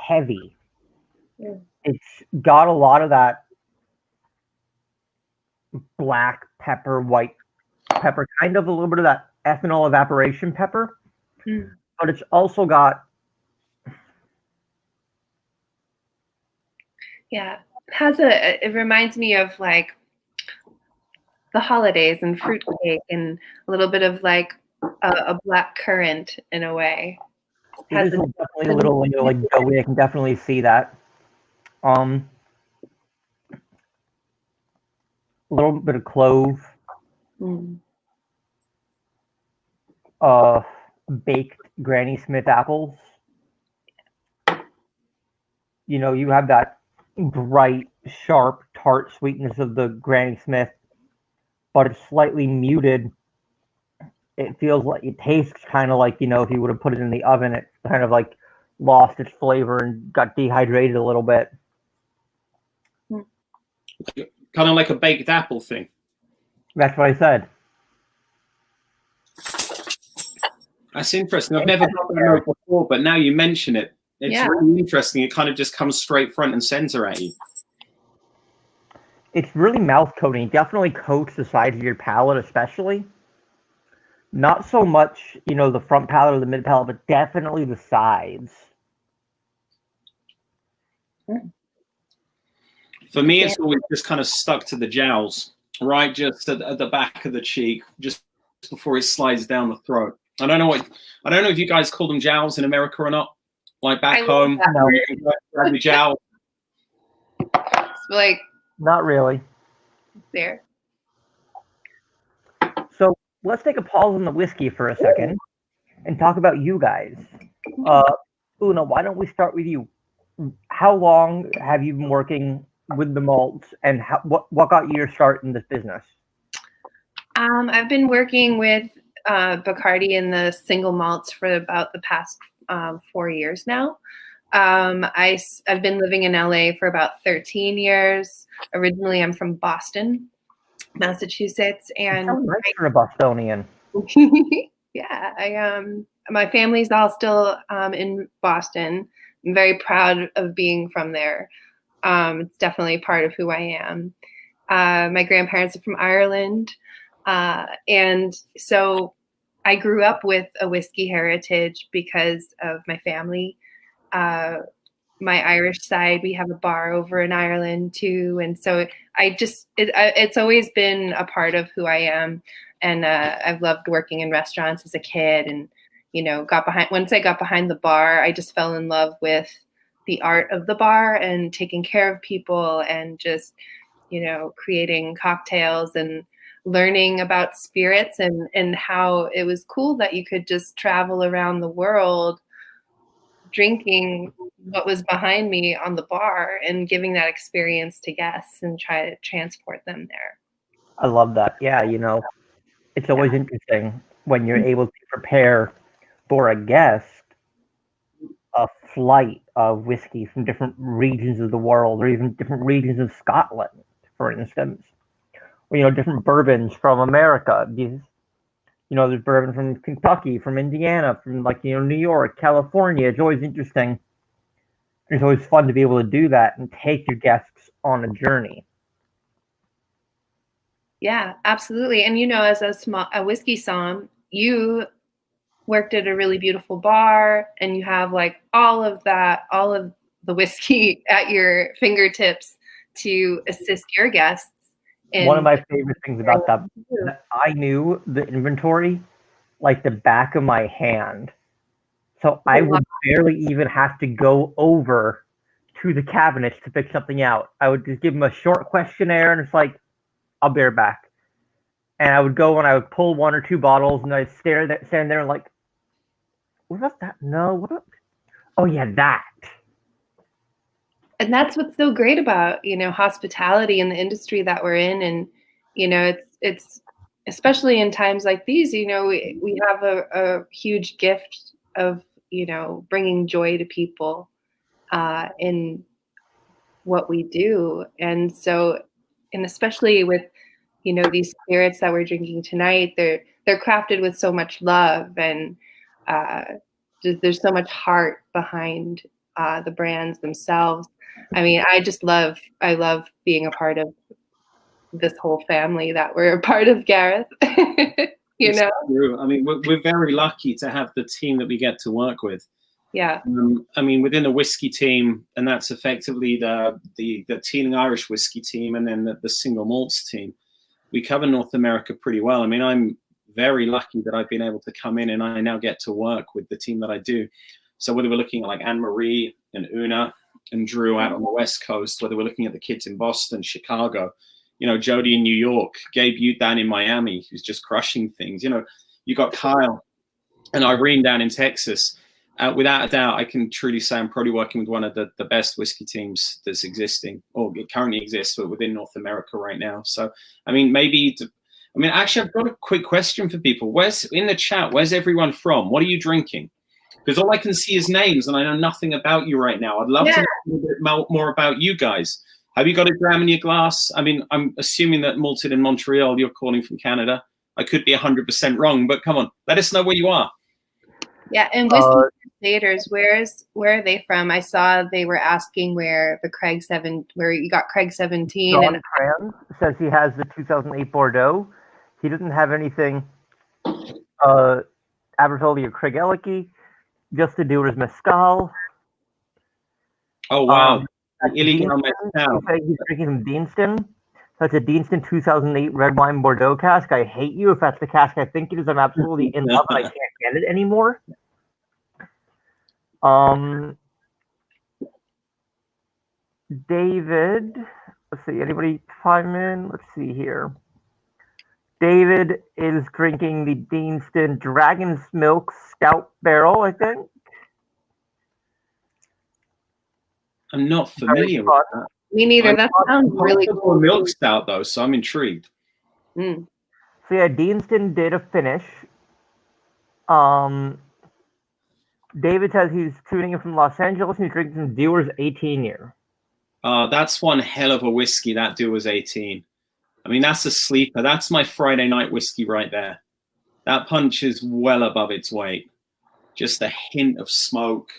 heavy. Yeah. It's got a lot of that black pepper, white pepper, kind of a little bit of that ethanol evaporation pepper, but it's also got it reminds me of like the holidays and fruitcake and a little bit of like a black currant in a way. It is definitely a little, you know, like doughy. I can definitely see that. A little bit of clove. Baked Granny Smith apples. You know, you have that bright, sharp, tart sweetness of the Granny Smith, but it's slightly muted. It feels like, it tastes kind of like, you know, if you would have put it in the oven, it kind of like lost its flavor and got dehydrated a little bit. Kind of like a baked apple thing. That's what I said. That's interesting. I've never got that note before, but now you mention it, it's really interesting. It kind of just comes straight front and center at you. It's really mouth coating. It definitely coats the sides of your palate, especially. Not so much, you know, the front palate or the mid palate, but definitely the sides. For me, it's always just kind of stuck to the jowls, right? Just at the back of the cheek, just before it slides down the throat. I don't know if you guys call them jowls in America or not. Like back home, you can grab your jowl. Like, not really. There. So let's take a pause on the whiskey for a second and talk about you guys. Una, why don't we start with you? How long have you been working with the malts, and what got you your start in this business? I've been working with Bacardi and the single malts for about the past 4 years now. I've been living in LA for about 13 years. Originally, I'm from Boston, Massachusetts, and I'm a Bostonian. Yeah, my family's all still in Boston. I'm very proud of being from there. It's definitely part of who I am. My grandparents are from Ireland. And so I grew up with a whiskey heritage because of my family. My Irish side, we have a bar over in Ireland too. And so it's always been a part of who I am. And I've loved working in restaurants as a kid and, once I got behind the bar, I just fell in love with the art of the bar and taking care of people and just, creating cocktails and learning about spirits and how it was cool that you could just travel around the world drinking what was behind me on the bar and giving that experience to guests and try to transport them there. I love that. Yeah, it's always interesting when you're able to prepare for a guest a flight of whiskey from different regions of the world, or even different regions of Scotland, for instance. Or, different bourbons from America. There's bourbon from Kentucky, from Indiana, from New York, California. It's always interesting. It's always fun to be able to do that and take your guests on a journey. Yeah, absolutely. And as a whiskey somm, you worked at a really beautiful bar, and you have all of the whiskey at your fingertips to assist your guests. One of my favorite things about that, I knew the inventory like the back of my hand. So I would barely even have to go over to the cabinets to pick something out. I would just give them a short questionnaire, and it's like, I'll be right back. And I would go and I would pull one or two bottles, and I'd stand there and what about that? No, what about? Oh yeah, that. And that's what's so great about, hospitality and the industry that we're in. And, it's especially in times like these, we have a huge gift of, bringing joy to people in what we do. And so, and especially with, these spirits that we're drinking tonight, they're crafted with so much love, and there's so much heart behind the brands themselves. I mean, I love being a part of this whole family that we're a part of, Gareth. It's true. I mean, we're very lucky to have the team that we get to work with. Yeah. I mean, within the whiskey team, and that's effectively the Teeling Irish whiskey team, and then the single malts team, we cover North America pretty well. I mean, I'm very lucky that I've been able to come in and I now get to work with the team that I do. So whether we're looking at Anne-Marie and Una and Drew out on the West Coast, whether we're looking at the kids in Boston, Chicago, Jody in New York, Gabe you down in Miami, who's just crushing things. You got Kyle and Irene down in Texas. Without a doubt, I can truly say I'm probably working with one of the best whiskey teams that's existing, or it currently exists, but within North America right now. So, I mean, actually, I've got a quick question for people. In the chat, where's everyone from? What are you drinking? Because all I can see is names, and I know nothing about you right now. I'd love to know a little bit more about you guys. Have you got a dram in your glass? I mean, I'm assuming that malted in Montreal, you're calling from Canada. I could be 100% wrong, but come on, let us know where you are. Yeah, and Whiskey Crusaders, where are they from? I saw they were asking where you got Craig 17. John Tran says he has the 2008 Bordeaux. He doesn't have anything Aberfeldy or Craigellachie, just to do his mezcal. Oh wow! Illegal mezcal. He's drinking some Deanston. That's a Deanston 2008 red wine Bordeaux cask. I hate you if that's the cask I think it is. I'm absolutely in love, and I can't get it anymore. David, let's see. Anybody chime in? Let's see here. David is drinking the Deanston Dragon's Milk Scout Barrel, I think. I'm not familiar with that. Me neither. That sounds really cool. Milk stout though, so I'm intrigued. Mm. So yeah, Deanston did a finish. David says he's tuning in from Los Angeles and he's drinking some Dewar's 18 year. That's one hell of a whiskey, that Dewar's 18. I mean, that's a sleeper. That's my Friday night whiskey right there. That punch is well above its weight. Just a hint of smoke,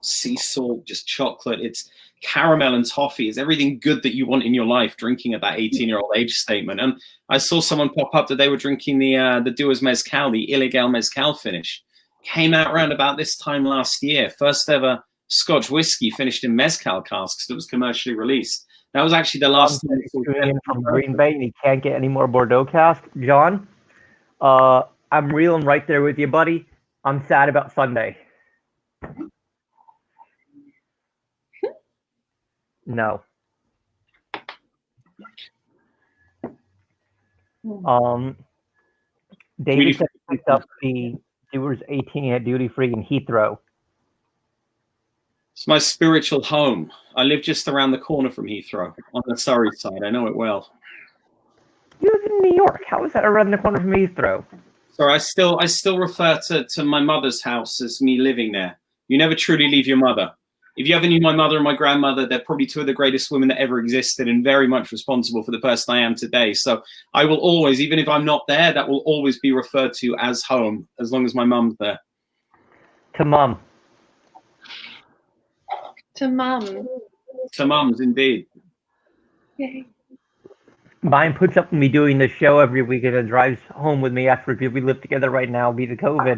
sea salt, just chocolate. It's caramel and toffee. It's everything good that you want in your life, drinking at that 18-year-old age statement. And I saw someone pop up that they were drinking the Dewar's Mezcal, the Illegal Mezcal finish. Came out around about this time last year. First ever Scotch whiskey finished in Mezcal casks that was commercially released. That was actually the last time. From Green Bay, and he can't get any more Bordeaux cask. John, I'm reeling right there with you, buddy. I'm sad about Sunday. No. David said he picked up the Dewar's 18 at duty free in Heathrow. It's my spiritual home. I live just around the corner from Heathrow, on the Surrey side. I know it well. You live in New York. How is that around the corner from Heathrow? Sorry, I still refer to my mother's house as me living there. You never truly leave your mother. If you ever knew my mother and my grandmother, they're probably two of the greatest women that ever existed and very much responsible for the person I am today. So I will always, even if I'm not there, that will always be referred to as home, as long as my mum's there. To mum. To mum. To mums, indeed. Yay. Mine puts up with me doing the show every week and then drives home with me after we live together right now due to COVID.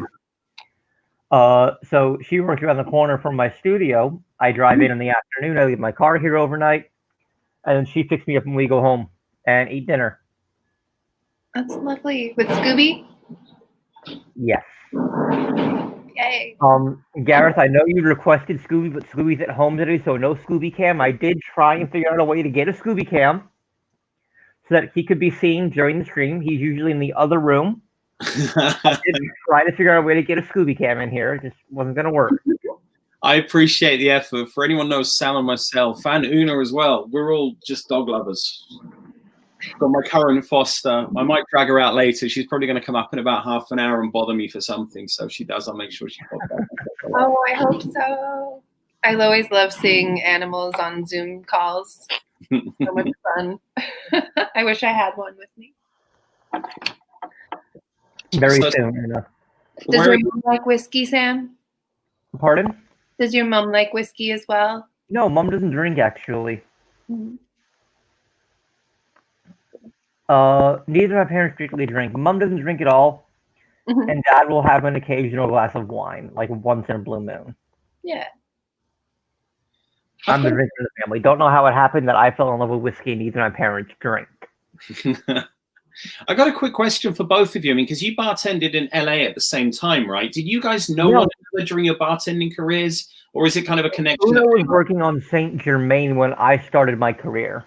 So she works around the corner from my studio. I drive in the afternoon. I leave my car here overnight. And then she picks me up when we go home and eat dinner. That's lovely. With Scooby? Yes. Yay. Gareth, I know you requested Scooby, but Scooby's at home today, so no Scooby Cam. I did try and figure out a way to get a Scooby Cam so that he could be seen during the stream. He's usually in the other room. I did try to figure out a way to get a Scooby Cam in here. It just wasn't going to work. I appreciate the effort. For anyone who knows Sam and myself, and Una as well, we're all just dog lovers. Got my current foster. I might drag her out later. She's probably going to come up in about half an hour and bother me for something. So if she does, I'll make sure she pops up. Oh, I hope so. I always love seeing animals on Zoom calls. So much fun. I wish I had one with me. Very soon. Does your mom like whiskey, Sam? Pardon? Does your mom like whiskey as well? No, mom doesn't drink, actually. Mm-hmm. Neither of my parents strictly drink. Mom doesn't drink at all, and Dad will have an occasional glass of wine, like once in a blue moon. Yeah. I'm the drinker of the family. Don't know how it happened that I fell in love with whiskey and neither of my parents drink. I got a quick question for both of you. I mean, because you bartended in LA at the same time, right? Did you guys know one another during your bartending careers, or is it kind of a connection? Una was working on Saint Germain when I started my career.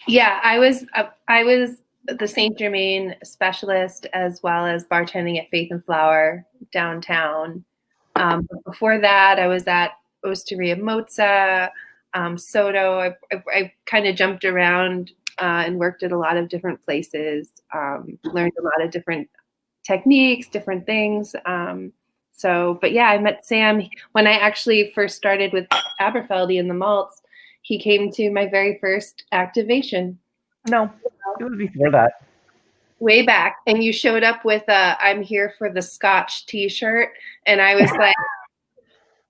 Yeah, I was the Saint Germain specialist as well as bartending at Faith and Flower downtown. But before that, I was at Osteria Mozza, Soto. I kind of jumped around and worked at a lot of different places. Learned a lot of different techniques, different things. But yeah, I met Sam when I actually first started with Aberfeldy and the Malts. He came to my very first activation. No, it was before that. Way back. And you showed up with a I'm here for the Scotch t-shirt. And I was like,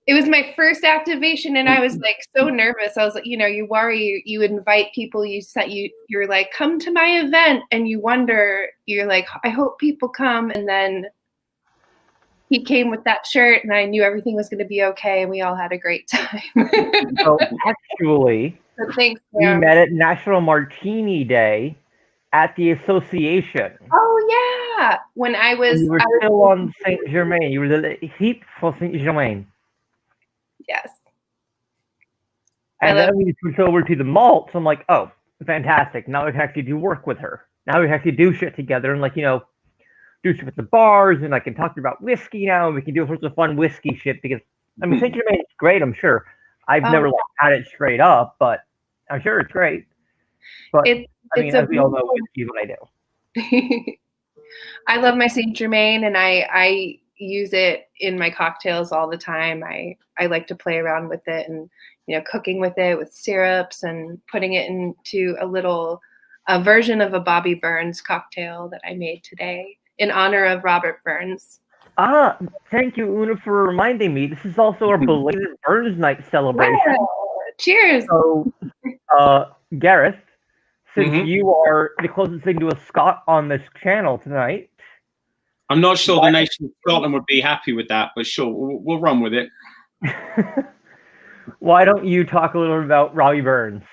it was my first activation. And I was like so nervous. I was like, you worry, you invite people, you're like, come to my event. And you wonder, you're like, I hope people come. And then he came with that shirt and I knew everything was going to be okay. And we all had a great time. So actually, thanks, we met at National Martini Day at the association. Oh, yeah. When I was... You were still on Saint Germain. You were the heap for Saint Germain. Yes. And then we switched over to the Malt. So I'm like, oh, fantastic. Now we can actually do work with her. Now we can actually do shit together and do shit with the bars, and I can talk to you about whiskey now, and we can do all sorts of fun whiskey shit because, Saint Germain is great, I'm sure. I've never had it straight up, but I'm sure it's great. But, as we all know, whiskey is what I do. I love my Saint Germain, and I use it in my cocktails all the time. I like to play around with it and, cooking with it with syrups and putting it into a version of a Bobby Burns cocktail that I made today in honor of Robert Burns. Thank you, Una, for reminding me. This is also our belated Burns Night celebration. Yeah. Cheers. So, Gareth, since you are the closest thing to a Scot on this channel tonight. I'm not sure the nation of Scotland would be happy with that, but sure, we'll run with it. Why don't you talk a little bit about Robbie Burns?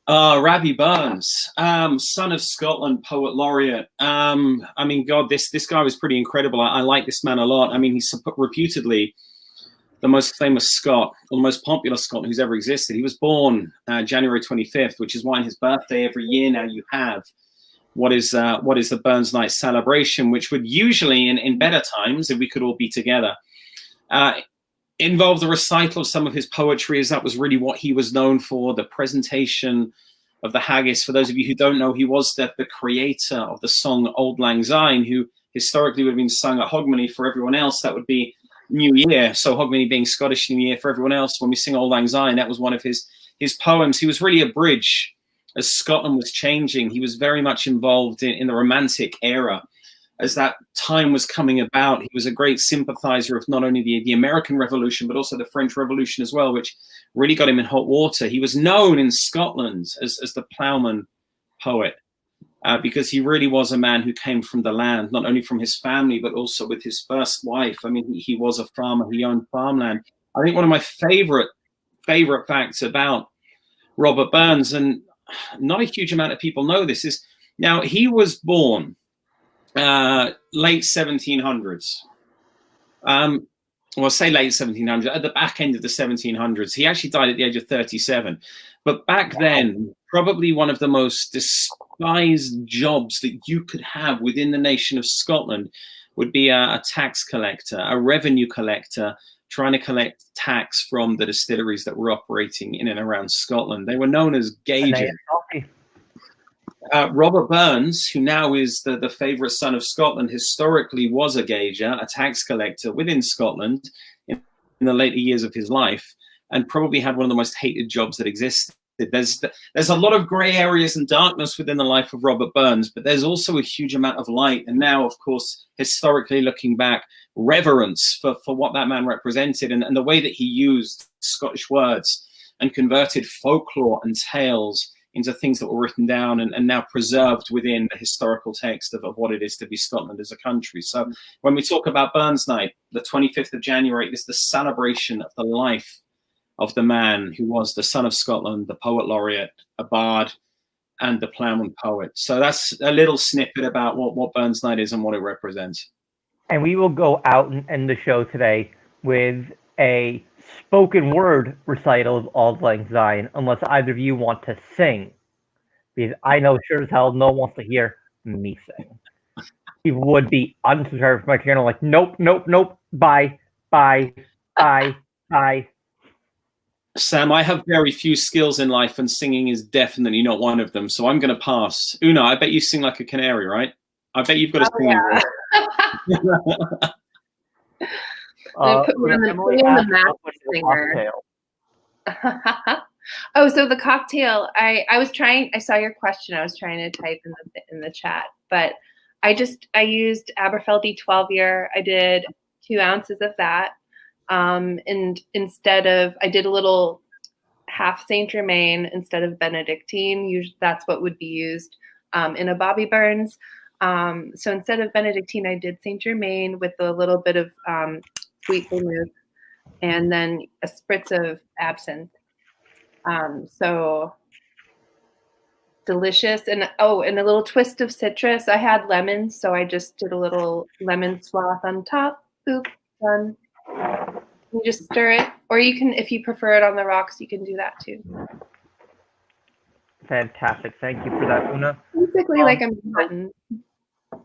Ravi Burns, son of Scotland, poet laureate. I mean, God, this guy was pretty incredible. I like this man a lot. I mean, he's reputedly the most famous Scot, or the most popular Scot who's ever existed. He was born January 25th, which is why on his birthday every year now you have what is the Burns Night celebration, which would usually, in better times, if we could all be together, involve the recital of some of his poetry, as that was really what he was known for, the presentation of the haggis. For those of you who don't know, he was the creator of the song Auld Lang Syne, who historically would have been sung at Hogmanay. For everyone else, that would be New Year. So Hogmanay being Scottish New Year, for everyone else, when we sing Auld Lang Syne, that was one of his poems. He was really a bridge as Scotland was changing. He was very much involved in the Romantic era. As that time was coming about, he was a great sympathizer of not only the American Revolution, but also the French Revolution as well, which really got him in hot water. He was known in Scotland as the ploughman poet, because he really was a man who came from the land, not only from his family, but also with his first wife. I mean, he was a farmer, he owned farmland. I think one of my favorite facts about Robert Burns, and not a huge amount of people know this, is now he was born late 1700s. Well, say late 1700s, at the back end of the 1700s. He actually died at the age of 37. But back then, probably one of the most despised jobs that you could have within the nation of Scotland would be a tax collector, a revenue collector, trying to collect tax from the distilleries that were operating in and around Scotland. They were known as gaugers. Robert Burns, who now is the favourite son of Scotland, historically was a gauger, a tax collector within Scotland in the later years of his life, and probably had one of the most hated jobs that existed. There's a lot of grey areas and darkness within the life of Robert Burns, but there's also a huge amount of light. And now, of course, historically looking back, reverence for what that man represented, and the way that he used Scottish words and converted folklore and tales into things that were written down and now preserved within the historical text of what it is to be Scotland as a country. So when we talk about Burns Night, the 25th of January, it's the celebration of the life of the man who was the son of Scotland, the poet laureate, a bard, and the ploughman poet. So that's a little snippet about what Burns Night is and what it represents. And we will go out and end the show today with a spoken word recital of Auld Lang Syne, unless either of you want to sing, because I know sure as hell no one wants to hear me sing. People would be unsubscribed from my channel, like, nope, bye. Sam, I have very few skills in life, and singing is definitely not one of them, so I'm going to pass. Una, I bet you sing like a canary, right? I bet you've got a singing voice. Put me on the map singer. Oh, so the cocktail. I saw your question. I was trying to type in the chat, but I used Aberfeldy 12-year. I did 2 ounces of that, and instead of, I did a little half Saint Germain instead of Benedictine. Usually that's what would be used in a Bobby Burns. So instead of Benedictine, I did Saint Germain with a little bit of sweet vermouth, and then a spritz of absinthe. So delicious. And a little twist of citrus. I had lemons, so I just did a little lemon swath on top. Boop, done. You just stir it, or you can, if you prefer it on the rocks, you can do that too. Fantastic. Thank you for that, Una. Basically, like I'm done.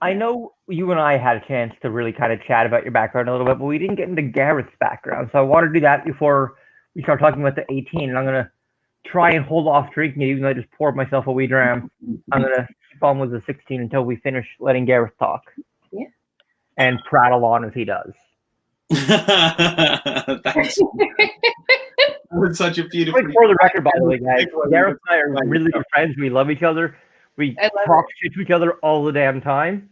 I know you and I had a chance to really kind of chat about your background a little bit, but we didn't get into Gareth's background. So I want to do that before we start talking about the 18. And I'm going to try and hold off drinking it, even though I just poured myself a wee dram. I'm going to keep on with the 16 until we finish letting Gareth talk. Yeah. And prattle on as he does. Thanks. That's such a beautiful. For the record, by the way, guys, Gareth and I are really good friends. We love each other. We talk shit to each other all the damn time.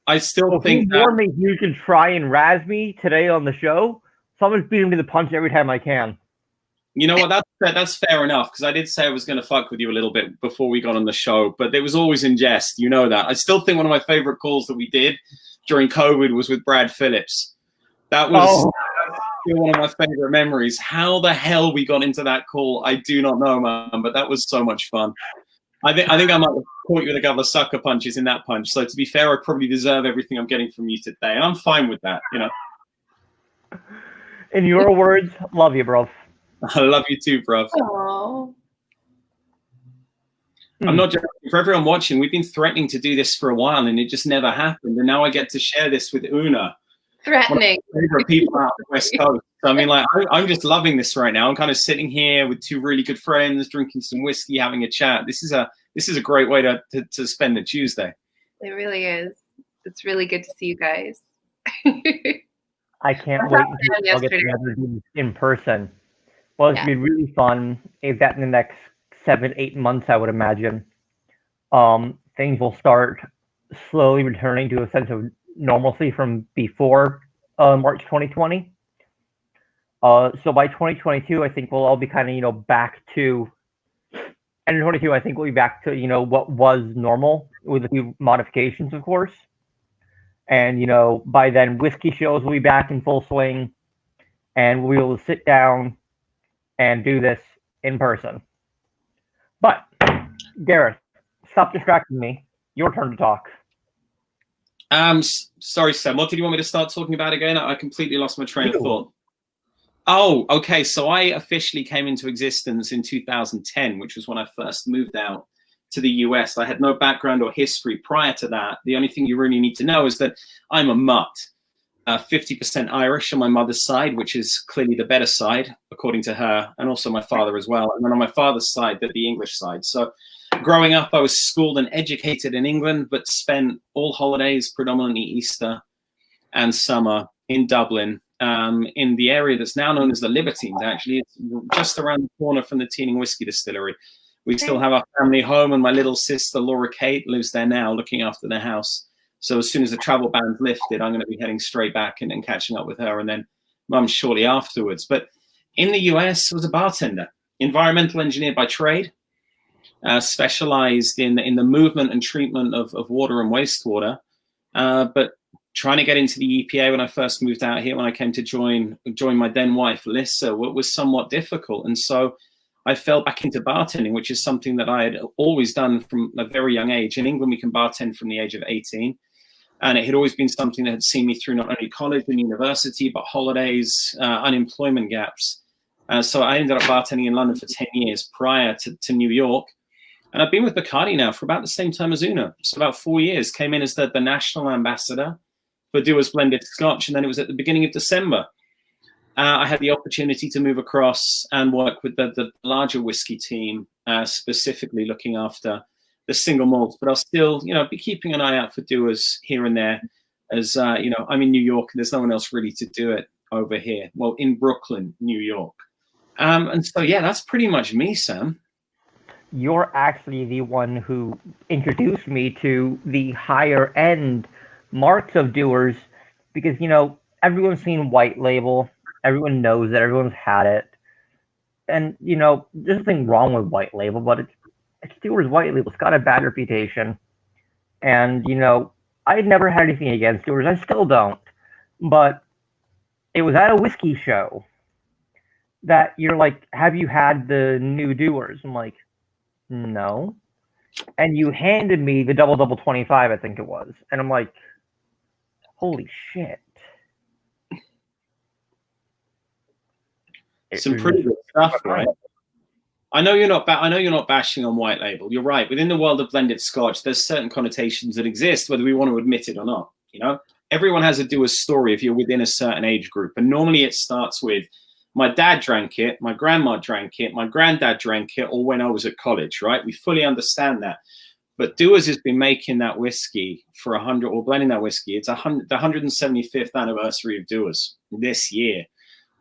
I still think that me you can try and razz me today on the show. Someone's beating me the punch every time I can. You know what? That's fair enough, because I did say I was going to fuck with you a little bit before we got on the show, but it was always in jest. You know that. I still think one of my favorite calls that we did during COVID was with Brad Phillips. That was still one of my favorite memories. How the hell we got into that call, I do not know, man, but that was so much fun. I think I might have caught you with a couple of sucker punches in that punch. So to be fair, I probably deserve everything I'm getting from you today, and I'm fine with that, you know. In your words, love you, bro. I love you too, bro. Aww. I'm not joking. For everyone watching, we've been threatening to do this for a while, and it just never happened. And now I get to share this with Una. Threatening. One of my favorite people out on the West Coast. So, I mean, like, I'm just loving this right now. I'm kind of sitting here with two really good friends, drinking some whiskey, having a chat. This is a great way to spend a Tuesday. It really is. It's really good to see you guys. I can't wait until I'll get together in person. Well, it's been really fun. Is that in the next 7-8 months, I would imagine, things will start slowly returning to a sense of normalcy from before March 2020. So by 2022, I think we'll all be kind of, back to, and in 22, I think we'll be back to, what was normal with a few modifications, of course. And, by then, whiskey shows will be back in full swing, and we will sit down and do this in person. But, Gareth, stop distracting me. Your turn to talk. Sorry, Sam. What did you want me to start talking about again? I completely lost my train of thought. Oh, okay. So I officially came into existence in 2010, which was when I first moved out to the US. I had no background or history prior to that. The only thing you really need to know is that I'm a mutt. 50% Irish on my mother's side, which is clearly the better side, according to her, and also my father as well. And then on my father's side, the English side. So growing up, I was schooled and educated in England, but spent all holidays, predominantly Easter and summer, in Dublin, in the area that's now known as the Libertines. Actually, it's just around the corner from the Teeling Whiskey Distillery. We still have our family home, and my little sister, Laura Kate, lives there now, looking after the house. So as soon as the travel ban's lifted, I'm going to be heading straight back and catching up with her, and then Mum shortly afterwards. But in the US, I was a bartender, environmental engineer by trade, specialized in the movement and treatment of water and wastewater. But trying to get into the EPA when I first moved out here, when I came to join my then wife, Lissa, was somewhat difficult. And so I fell back into bartending, which is something that I had always done from a very young age. In England, we can bartend from the age of 18. And it had always been something that had seen me through not only college and university, but holidays, unemployment gaps. So I ended up bartending in London for 10 years prior to New York. And I've been with Bacardi now for about the same time as Una. So about 4 years, came in as the national ambassador for Dewar's Blended Scotch. And then it was at the beginning of December. I had the opportunity to move across and work with the larger whiskey team, specifically looking after the single malts, but I'll still, be keeping an eye out for Dewar's here and there, as I'm in New York and there's no one else really to do it over here. Well, in Brooklyn, New York. And so, that's pretty much me, Sam. You're actually the one who introduced me to the higher end marks of Dewar's, because, everyone's seen white label. Everyone knows it. Everyone's had it. And, there's nothing wrong with white label, but it's Dewar's white label. It's got a bad reputation. And, I had never had anything against Dewar's. I still don't. But it was at a whiskey show that you're like, have you had the new Dewar's? I'm like, no. And you handed me the Double 25, I think it was. And I'm like, holy shit. Some pretty good stuff, right? I know you're not bashing on white label. You're right. Within the world of blended Scotch, there's certain connotations that exist, whether we want to admit it or not. Everyone has a Dewar's story if you're within a certain age group, and normally it starts with my dad drank it, my grandma drank it, my granddad drank it, or when I was at college. Right? We fully understand that. But Dewar's has been making that whiskey for 100, or blending that whiskey. It's the 175th anniversary of Dewar's this year.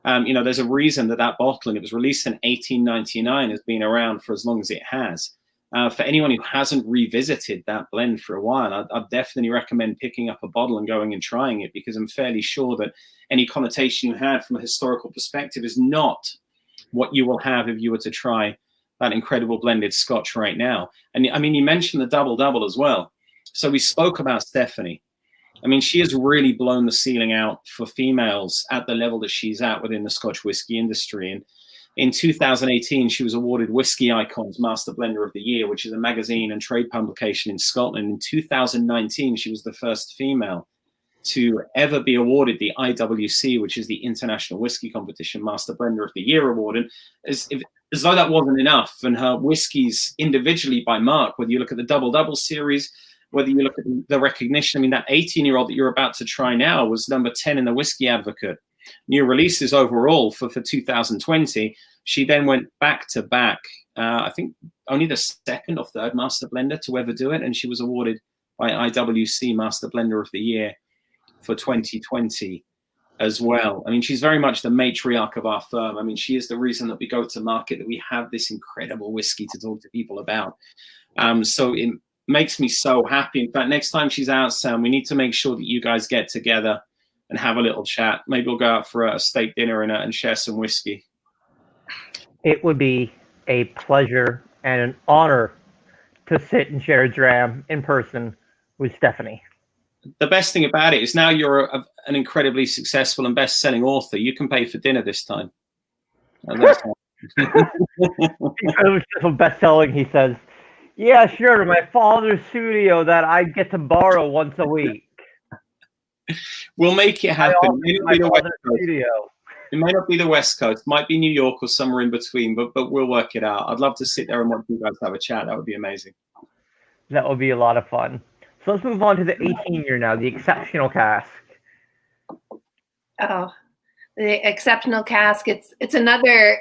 There's a reason that bottle, and it was released in 1899, has been around for as long as it has. For anyone who hasn't revisited that blend for a while, I'd definitely recommend picking up a bottle and going and trying it, because I'm fairly sure that any connotation you have from a historical perspective is not what you will have if you were to try that incredible blended Scotch right now. And I mean, you mentioned the double as well. So we spoke about Stephanie. I mean, she has really blown the ceiling out for females at the level that she's at within the Scotch whisky industry. And in 2018, she was awarded Whisky Icons Master Blender of the Year, which is a magazine and trade publication in Scotland. In 2019, she was the first female to ever be awarded the IWC, which is the International Whisky Competition Master Blender of the Year award. And as though that wasn't enough, and her whiskies individually by mark, whether you look at the Double Double series, whether you look at the recognition, I mean, that 18-year-old that you're about to try now was number 10 in the Whisky Advocate. New releases overall for 2020. She then went back to back, I think only the second or third Master Blender to ever do it. And she was awarded by IWC Master Blender of the Year for 2020 as well. I mean, she's very much the matriarch of our firm. I mean, she is the reason that we go to market, that we have this incredible whiskey to talk to people about. So it makes me so happy. In fact, next time she's out, Sam, we need to make sure that you guys get together and have a little chat. Maybe we'll go out for a steak dinner and share some whiskey. It would be a pleasure and an honor to sit and share a dram in person with Stephanie. The best thing about it is now you're an incredibly successful and best-selling author. You can pay for dinner this time. Because best-selling, he says, yeah, sure, my father's studio that I get to borrow once a week. We'll make it happen. It may not be the West Coast. It might be New York or somewhere in between, but we'll work it out. I'd love to sit there and watch you guys have a chat. That would be amazing. That would be a lot of fun. So let's move on to the 18-year now, the Exceptional Cask. Oh, the Exceptional Cask. It's another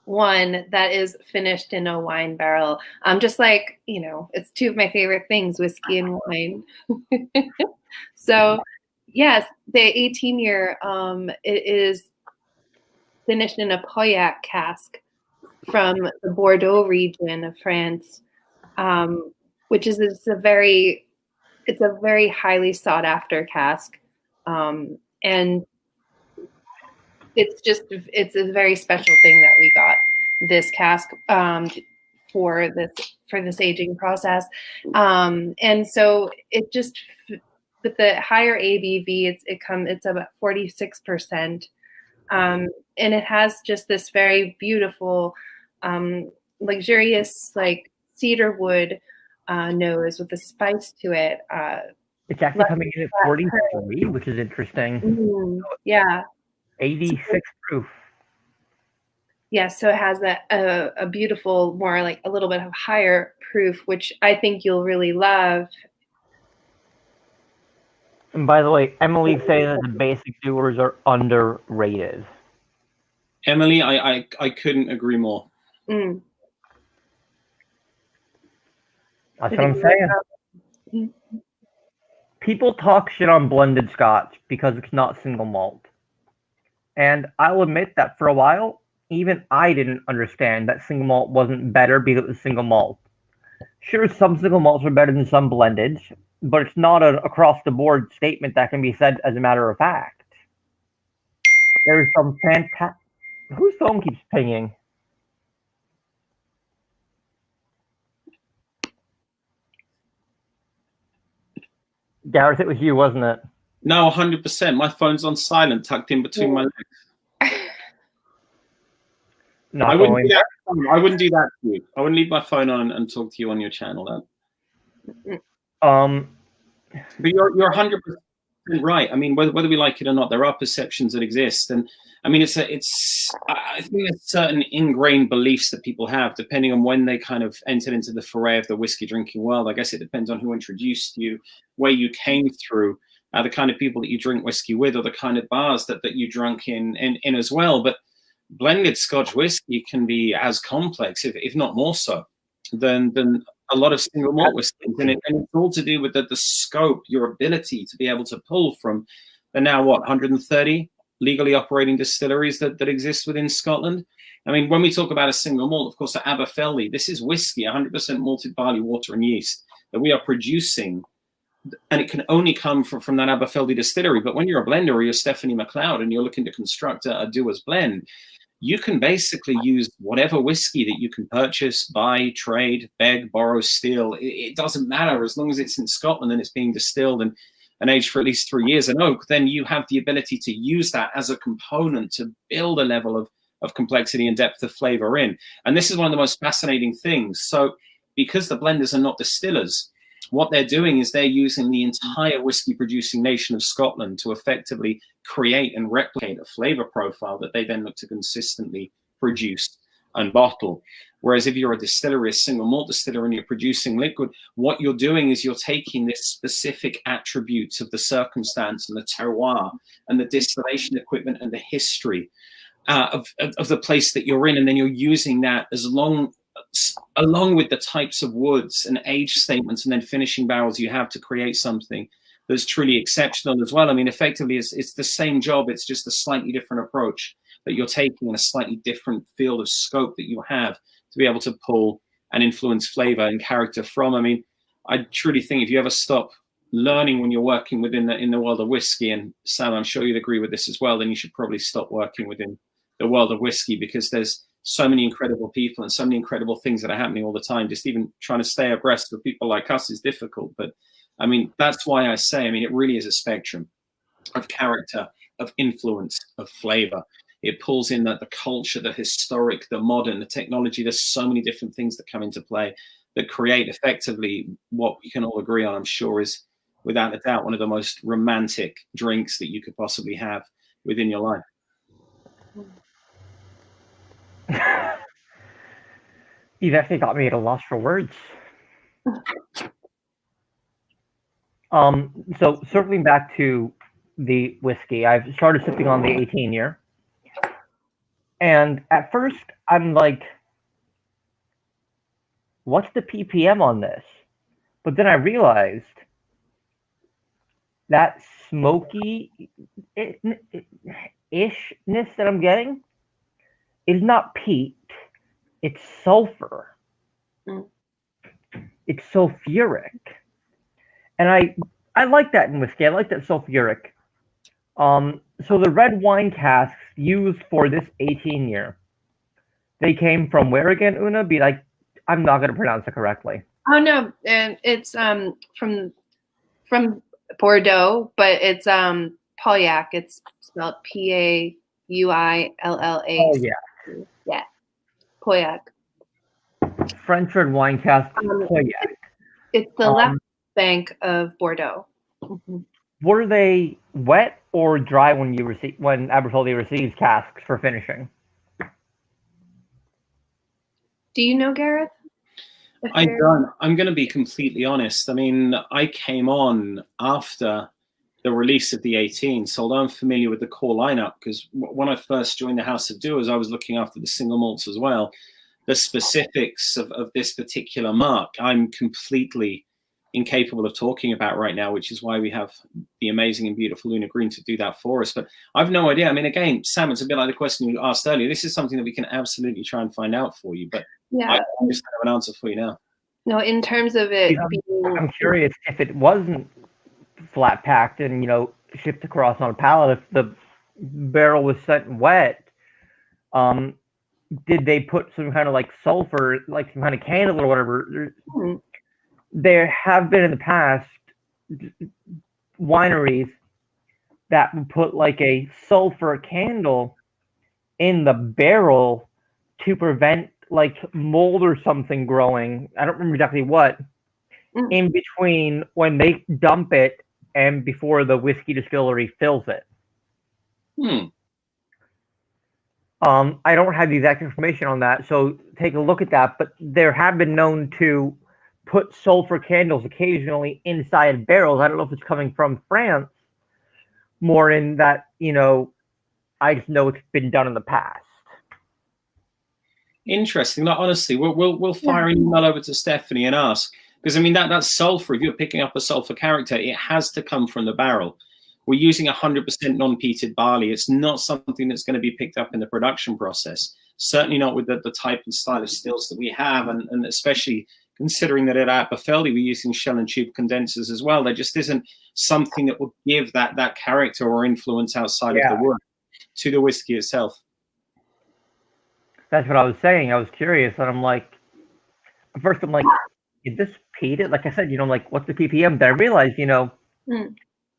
one that is finished in a wine barrel. Just like, you know, it's two of my favorite things, whiskey and wine. So, yes, the 18-year, it is finished in a Pauillac cask from the Bordeaux region of France, which is it's a very highly sought after cask, and it's a very special thing that we got this cask for this aging process, and so it just, with the higher ABV, it's about 46%, and it has just this very beautiful, luxurious, like cedar wood nose with a spice to it. It's actually coming in at 43, which is interesting. Yeah. 86 proof. Yeah, so it has a beautiful, more like a little bit of higher proof, which I think you'll really love. And by the way, Emily saying that the basic doers are underrated. Emily, I couldn't agree more. That's what I'm saying. People talk shit on blended Scotch because it's not single malt. And I'll admit that for a while, even I didn't understand that single malt wasn't better because it was single malt. Sure, some single malts are better than some blended, but it's not an across-the-board statement that can be said as a matter of fact. There's some fantastic... Whose phone keeps pinging? Gareth, it was you, wasn't it? No, 100%. My phone's on silent, tucked in between my legs. I wouldn't do that. I wouldn't do that to you. I wouldn't leave my phone on and talk to you on your channel. Then. But you're 100% right. I mean, whether we like it or not, there are perceptions that exist, and I mean, I think there's certain ingrained beliefs that people have, depending on when they kind of entered into the foray of the whiskey drinking world. I guess it depends on who introduced you, where you came through, the kind of people that you drink whiskey with, or the kind of bars that you drunk in as well. But blended Scotch whiskey can be as complex, if not more so, than a lot of single malt whiskeys, and it's all to do with the scope, your ability to be able to pull from the now 130 legally operating distilleries that exist within Scotland. I mean, when we talk about a single malt, of course, at Aberfeldy, this is whiskey, 100% malted barley, water, and yeast that we are producing, and it can only come from that Aberfeldy distillery. But when you're a blender or you're Stephanie McLeod and you're looking to construct a doer's blend, you can basically use whatever whiskey that you can purchase, buy, trade, beg, borrow, steal. It doesn't matter as long as it's in Scotland and it's being distilled. And and aged for at least 3 years in oak, then you have the ability to use that as a component to build a level of complexity and depth of flavor in. And this is one of the most fascinating things. So because the blenders are not distillers, what they're doing is they're using the entire whiskey producing nation of Scotland to effectively create and replicate a flavor profile that they then look to consistently produce and bottle. Whereas if you're a distillery, a single malt distiller, and you're producing liquid, what you're doing is you're taking this specific attributes of the circumstance and the terroir and the distillation equipment and the history of the place that you're in, and then you're using that along with the types of woods and age statements and then finishing barrels you have to create something that's truly exceptional as well. I mean, effectively, it's the same job. It's just a slightly different approach that you're taking in a slightly different field of scope that you have to be able to pull and influence flavor and character from. I mean, I truly think if you ever stop learning when you're working within in the world of whiskey, and Sam, I'm sure you'd agree with this as well, then you should probably stop working within the world of whiskey, because there's so many incredible people and so many incredible things that are happening all the time. Just even trying to stay abreast with people like us is difficult. But I mean, that's why I say, I mean, it really is a spectrum of character, of influence, of flavor. It pulls in the culture, the historic, the modern, the technology. There's so many different things that come into play that create effectively what we can all agree on, I'm sure, is without a doubt one of the most romantic drinks that you could possibly have within your life. You've actually got me at a loss for words. So circling back to the whiskey, I've started sipping on the 18 year. And at first, I'm like, what's the ppm on this? But then I realized that smoky-ishness that I'm getting is not peat, it's sulfur. It's sulfuric. And I like that in whiskey. I like that sulfuric. So the red wine casks used for this 18 year, they came from where again, Una? Be like, I'm not going to pronounce it correctly. Oh no, and it's from Bordeaux, but it's Pauillac. It's spelled Pauilla. Oh yeah, yeah, Pauillac. French red wine cask, Pauillac. It's the left bank of Bordeaux. Mm-hmm. Were they wet or dry when Aberfeldy receives casks for finishing? Do you know, Gareth? I don't. I'm going to be completely honest. I mean, I came on after the release of the 18, so I'm familiar with the core lineup, because when I first joined the House of Doers, I was looking after the single malts as well. The specifics of this particular mark, I'm completely incapable of talking about right now, which is why we have the amazing and beautiful Luna Green to do that for us. But I've no idea. I mean, again, Sam, it's a bit like the question you asked earlier. This is something that we can absolutely try and find out for you, but yeah, I just don't have an answer for you now. No, in terms of it I'm curious if it wasn't flat packed and, shipped across on a pallet, if the barrel was set wet, did they put some kind of like sulfur, like some kind of candle or whatever? There have been in the past wineries that would put like a sulfur candle in the barrel to prevent like mold or something growing. I don't remember exactly what, in between when they dump it and before the whiskey distillery fills it. I don't have the exact information on that, so take a look at that. But there have been known to put sulfur candles occasionally inside barrels. I don't know if it's coming from France, more in that, I just know it's been done in the past. Interesting. Like, honestly, we'll fire an email over to Stephanie and ask, because I mean that sulfur, if you're picking up a sulfur character, it has to come from the barrel. We're using 100% non-peated barley. It's not something that's going to be picked up in the production process. Certainly not with the type and style of stills that we have, and especially considering that at Aberfeldy we're using shell and tube condensers as well. There just isn't something that would give that character or influence outside of the wood to the whiskey itself. That's what I was saying. I was curious, and I'm like, at first I'm like, is this peated? Like I said, like, what's the ppm? Then I realized,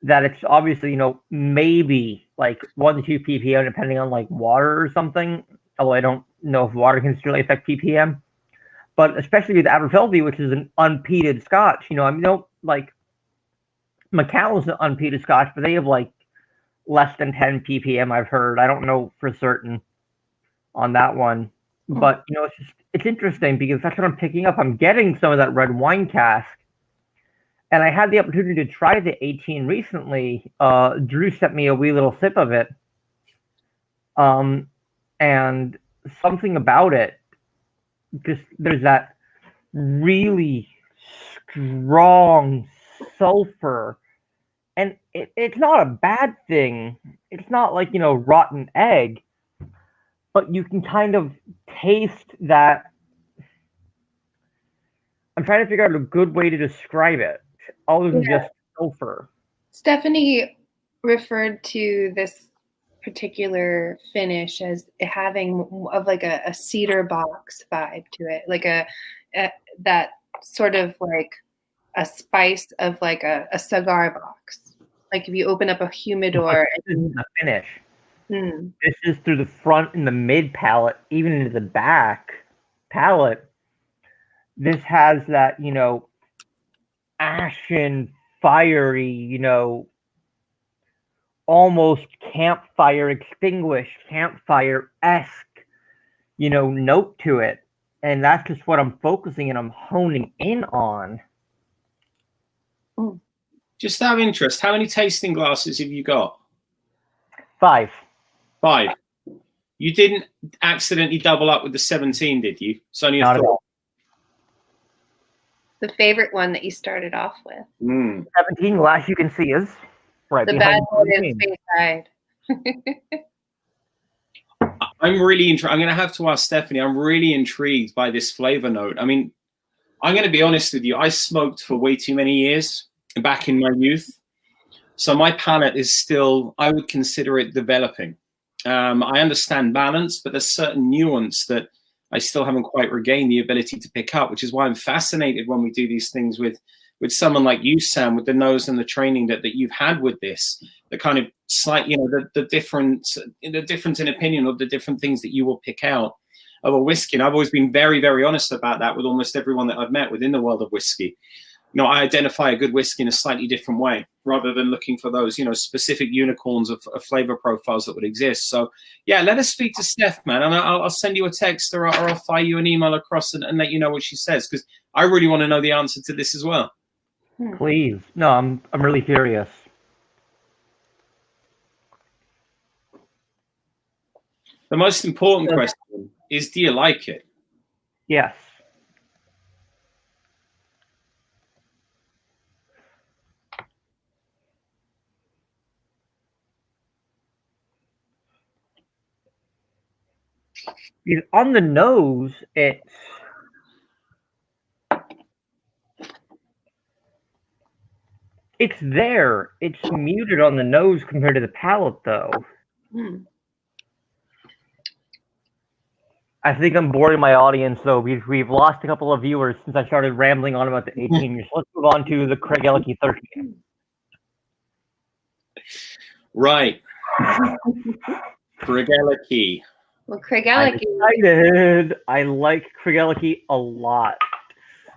that it's obviously, maybe like 1 to 2 ppm depending on like water or something. Although I don't know if water can really affect ppm. But especially with Aberfeldy, which is an unpeated Scotch, like Macall's an unpeated Scotch, but they have like less than 10 ppm. I've heard. I don't know for certain on that one, but it's interesting because that's what I'm picking up. I'm getting some of that red wine cask, and I had the opportunity to try the 18 recently. Drew sent me a wee little sip of it, and something about it, just there's that really strong sulfur, and it's not a bad thing. It's not like rotten egg, but you can kind of taste that. I'm trying to figure out a good way to describe it other than just sulfur. Stephanie referred to this particular finish as having of like a cedar box vibe to it, like a that sort of like a spice of like a cigar box. Like if you open up a humidor. This is the finish. This is through the front and the mid palate, even into the back palate. This has that, ashen, fiery, almost campfire extinguished, campfire-esque, note to it. And that's just what I'm focusing and I'm honing in on. Just out of interest, how many tasting glasses have you got? 5. 5. You didn't accidentally double up with the 17, did you? It's only Not at all. The favorite one that you started off with. 17 glass you can see is right the behind bad side. I'm really intrigued. I'm going to have to ask Stephanie. I'm really intrigued by this flavor note. I mean, I'm going to be honest with you. I smoked for way too many years back in my youth. So my palate is still, I would consider it developing. I understand balance, but there's certain nuance that I still haven't quite regained the ability to pick up, which is why I'm fascinated when we do these things with someone like you, Sam, with the nose and the training that you've had with this, the kind of slight, the difference in opinion of the different things that you will pick out of a whiskey. And I've always been very, very honest about that with almost everyone that I've met within the world of whiskey. I identify a good whiskey in a slightly different way rather than looking for those, specific unicorns of flavor profiles that would exist. So, yeah, let us speak to Steph, man. And I'll send you a text or I'll fire you an email across and let you know what she says, because I really want to know the answer to this as well. Please. No, I'm really curious. The most important question is, do you like it? Yes. On the nose, it's there. It's muted on the nose compared to the palate, though. I think I'm boring my audience, though. We've lost a couple of viewers since I started rambling on about the 18 years. Let's move on to the Craigellachie 13. Right. Craigellachie. Well, Craigellachie. I like Craigellachie a lot.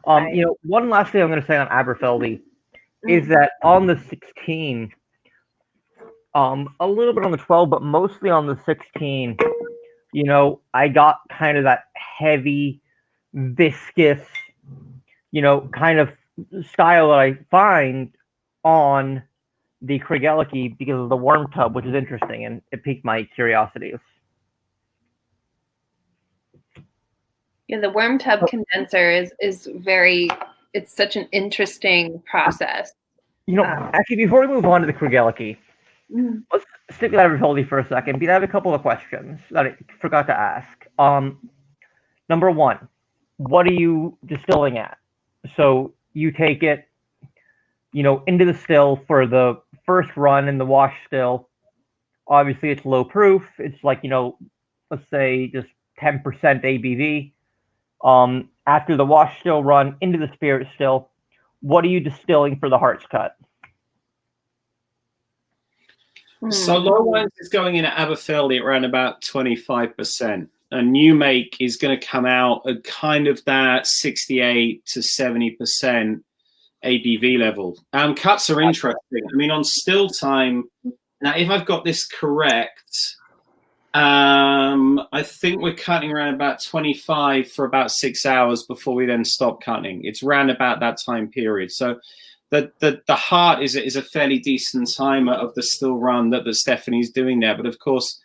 One last thing I'm going to say on Aberfeldy is that on the 16, a little bit on the 12, but mostly on the 16, I got kind of that heavy, viscous, kind of style that I find on the Craigellachie because of the worm tub, which is interesting, and it piqued my curiosity. Yeah, the worm tub condenser is very, it's such an interesting process. Actually, before we move on to the Craigellachie, let's stick with Aberfeldy for a second. I have a couple of questions that I forgot to ask. Number one, what are you distilling at? So you take it, into the still for the first run in the wash still. Obviously, it's low proof. It's like, let's say just 10% ABV. After the wash still run into the spirit still, what are you distilling for the hearts cut? So low wines is going in at Aberfeldy at around about 25%. A new make is going to come out at kind of that 68 to 70% ABV level. Cuts are interesting. I mean, on still time, now if I've got this correct, I think we're cutting around about 25 for about 6 hours before we then stop cutting. It's around about that time period. So the heart is a fairly decent timer of the still run that Stephanie's doing there. But of course,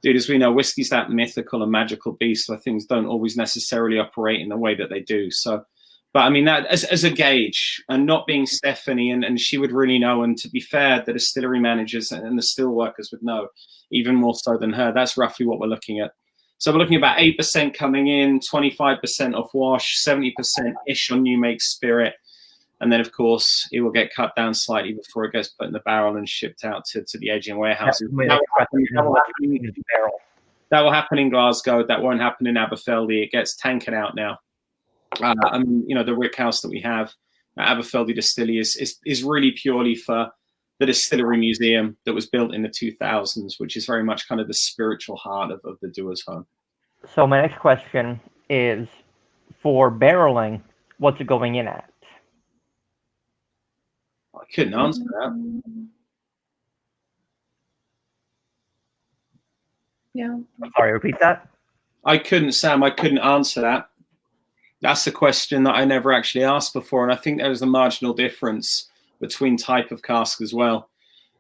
dude, as we know, whiskey's that mythical and magical beast where things don't always necessarily operate in the way that they do. So, but I mean, that as a gauge, and not being Stephanie, and she would really know. And to be fair, the distillery managers and the still workers would know even more so than her. That's roughly what we're looking at. So we're looking at about 8% coming in, 25% off wash, 70%-ish on new make spirit. And then, of course, it will get cut down slightly before it gets put in the barrel and shipped out to the aging warehouses. That will happen in Glasgow. That won't happen in Aberfeldy. It gets tankered out now. I mean, you know, the rick house that we have at Aberfeldy Distillery is really purely for the distillery museum that was built in the 2000s, which is very much kind of the spiritual heart of the doer's home. So my next question is, for barreling, what's it going in at? I couldn't answer that. Yeah. Sorry, repeat that. Sam, I couldn't answer that. That's a question that I never actually asked before. And I think there is a marginal difference between type of cask as well,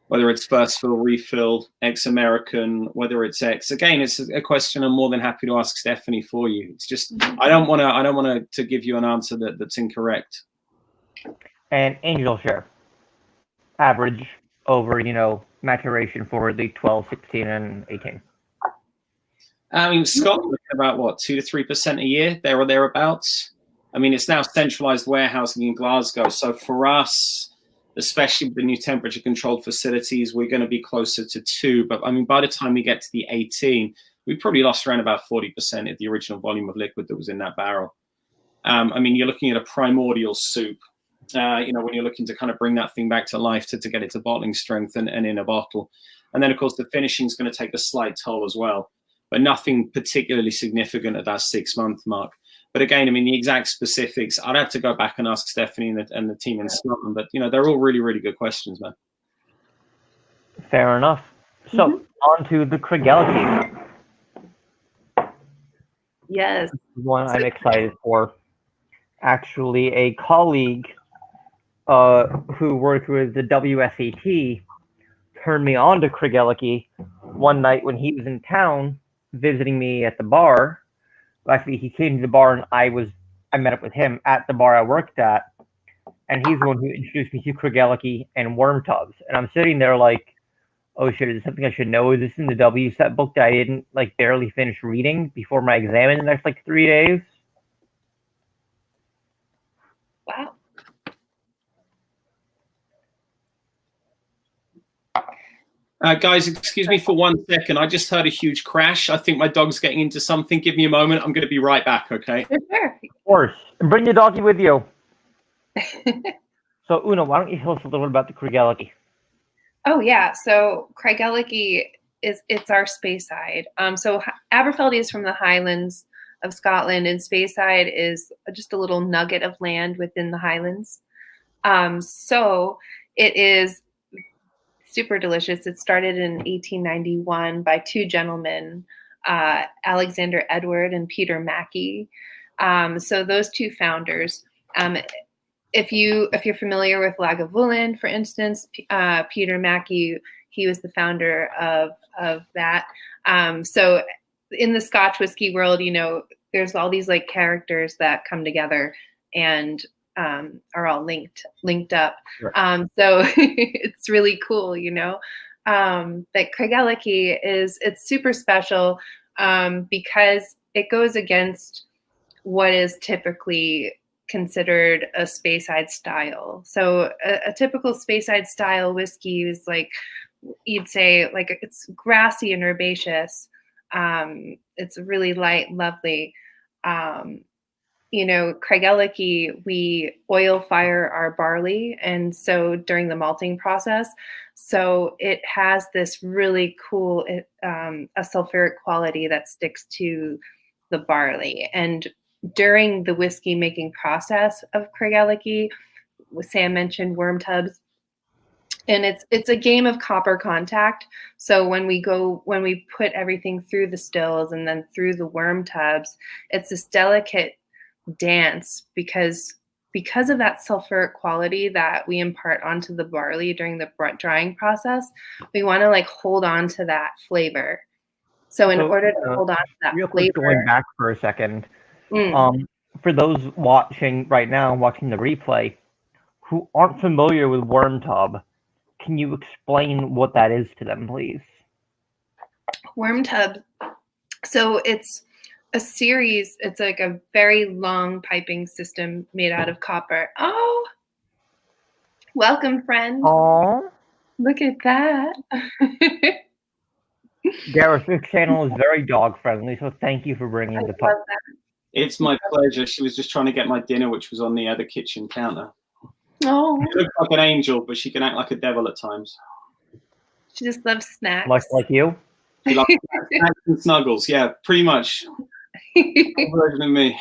whether it's first fill, refill, ex-American, whether it's ex. Again, it's a question I'm more than happy to ask Stephanie for you. It's just, I don't want to give you an answer that's incorrect. And angel share. Average over, maturation for the 12, 16, and 18. I mean, Scotland about what, 2 to 3% a year, there or thereabouts. I mean, it's now centralized warehousing in Glasgow. So for us, especially with the new temperature controlled facilities, we're going to be closer to 2. But I mean, by the time we get to the 18, we probably lost around about 40% of the original volume of liquid that was in that barrel. I mean, you're looking at a primordial soup. When you're looking to kind of bring that thing back to life to get it to bottling strength and in a bottle. And then, of course, the finishing is going to take a slight toll as well, but nothing particularly significant at that 6-month mark. But again, I mean, the exact specifics, I'd have to go back and ask Stephanie and the team in Scotland. But, they're all really, really good questions, man. Fair enough. So, on to the Craigellachie. Yes. One I'm excited for. Actually, a colleague who worked with the WSET turned me on to Craigellachie one night when he was in town visiting me at the bar. Actually, he came to the bar and I met up with him at the bar I worked at, and he's the one who introduced me to Craigellachie and worm tubs. And I'm sitting there like, oh shit, is this something I should know? Is this in the WSET book that I didn't barely finish reading before my exam in the next 3 days? Wow. Guys, excuse me for 1 second. I just heard a huge crash. I think my dog's getting into something. Give me a moment. I'm going to be right back, okay? Sure. Of course. And bring your doggy with you. So, Una, why don't you tell us a little bit about the Craigellachie? Oh, yeah. So Craigellachie it's our Speyside. So Aberfeldy is from the Highlands of Scotland, and Speyside is just a little nugget of land within the Highlands. So it is super delicious. It started in 1891 by 2 gentlemen, Alexander Edward and Peter Mackey. So those 2 founders. If you're familiar with Lagavulin, for instance, Peter Mackey, he was the founder of that. So in the Scotch whiskey world, there's all these characters that come together and are all linked up. Sure. So it's really cool, But Craigellachie it's super special because it goes against what is typically considered a Speyside style. So a typical Speyside style whiskey is you'd say it's grassy and herbaceous. It's really light, lovely. Craigellachie, we oil fire our barley, and so during the malting process, so it has this really cool a sulfuric quality that sticks to the barley. And during the whiskey making process of Craigellachie, Sam mentioned worm tubs, and it's a game of copper contact. So when we put everything through the stills and then through the worm tubs, it's this delicate dance because of that sulfuric quality that we impart onto the barley during the drying process. We want to hold on to that flavor. So in order to hold on to that real flavor, quick, going back for a second, for those watching right now, watching the replay, who aren't familiar with worm tub, can you explain what that is to them, please? Worm tub. So it's a series. It's like a very long piping system made out of copper. Oh, welcome, friend. Oh, look at that. Gareth, this channel is very dog friendly, so thank you for bringing the pup. It's my pleasure. She was just trying to get my dinner, which was on the other kitchen counter. Oh, She looks like an angel, but she can act like a devil at times. She just loves snacks. Like you? She loves snacks and snuggles. Yeah, pretty much. Version of me.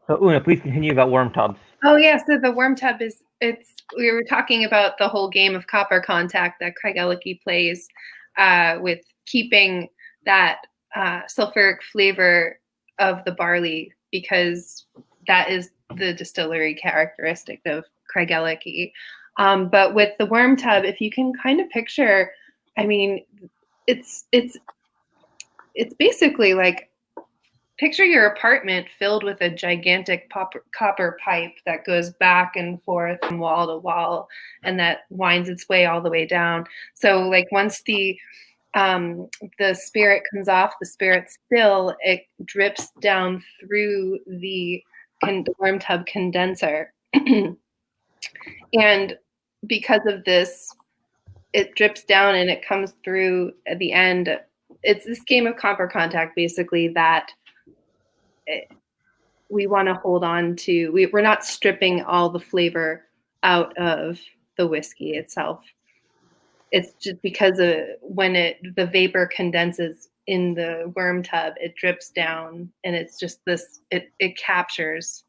So Una, please continue about worm tubs. Oh yeah, so the worm tub we were talking about the whole game of copper contact that Craigellachie plays with keeping that sulfuric flavor of the barley, because that is the distillery characteristic of Craigellachie. But with the worm tub, if you can kind of picture, I mean, it's basically like, picture your apartment filled with a gigantic copper pipe that goes back and forth from wall to wall, and that winds its way all the way down. So like once the spirit comes off the spirit still, it drips down through the worm tub condenser. And because of this, it drips down and it comes through at the end. It's this game of copper contact, basically, that we want to hold on to. We're not stripping all the flavor out of the whiskey itself. It's just because when the vapor condenses in the worm tub, it drips down, and it's just this. It captures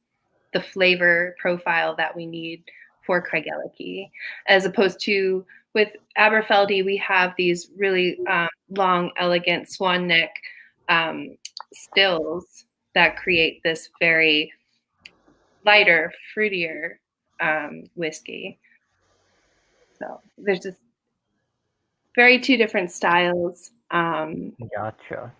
the flavor profile that we need for Craigellachie, as opposed to with Aberfeldy, we have these really long, elegant swan neck stills that create this very lighter, fruitier whiskey. So there's just two different styles. Gotcha.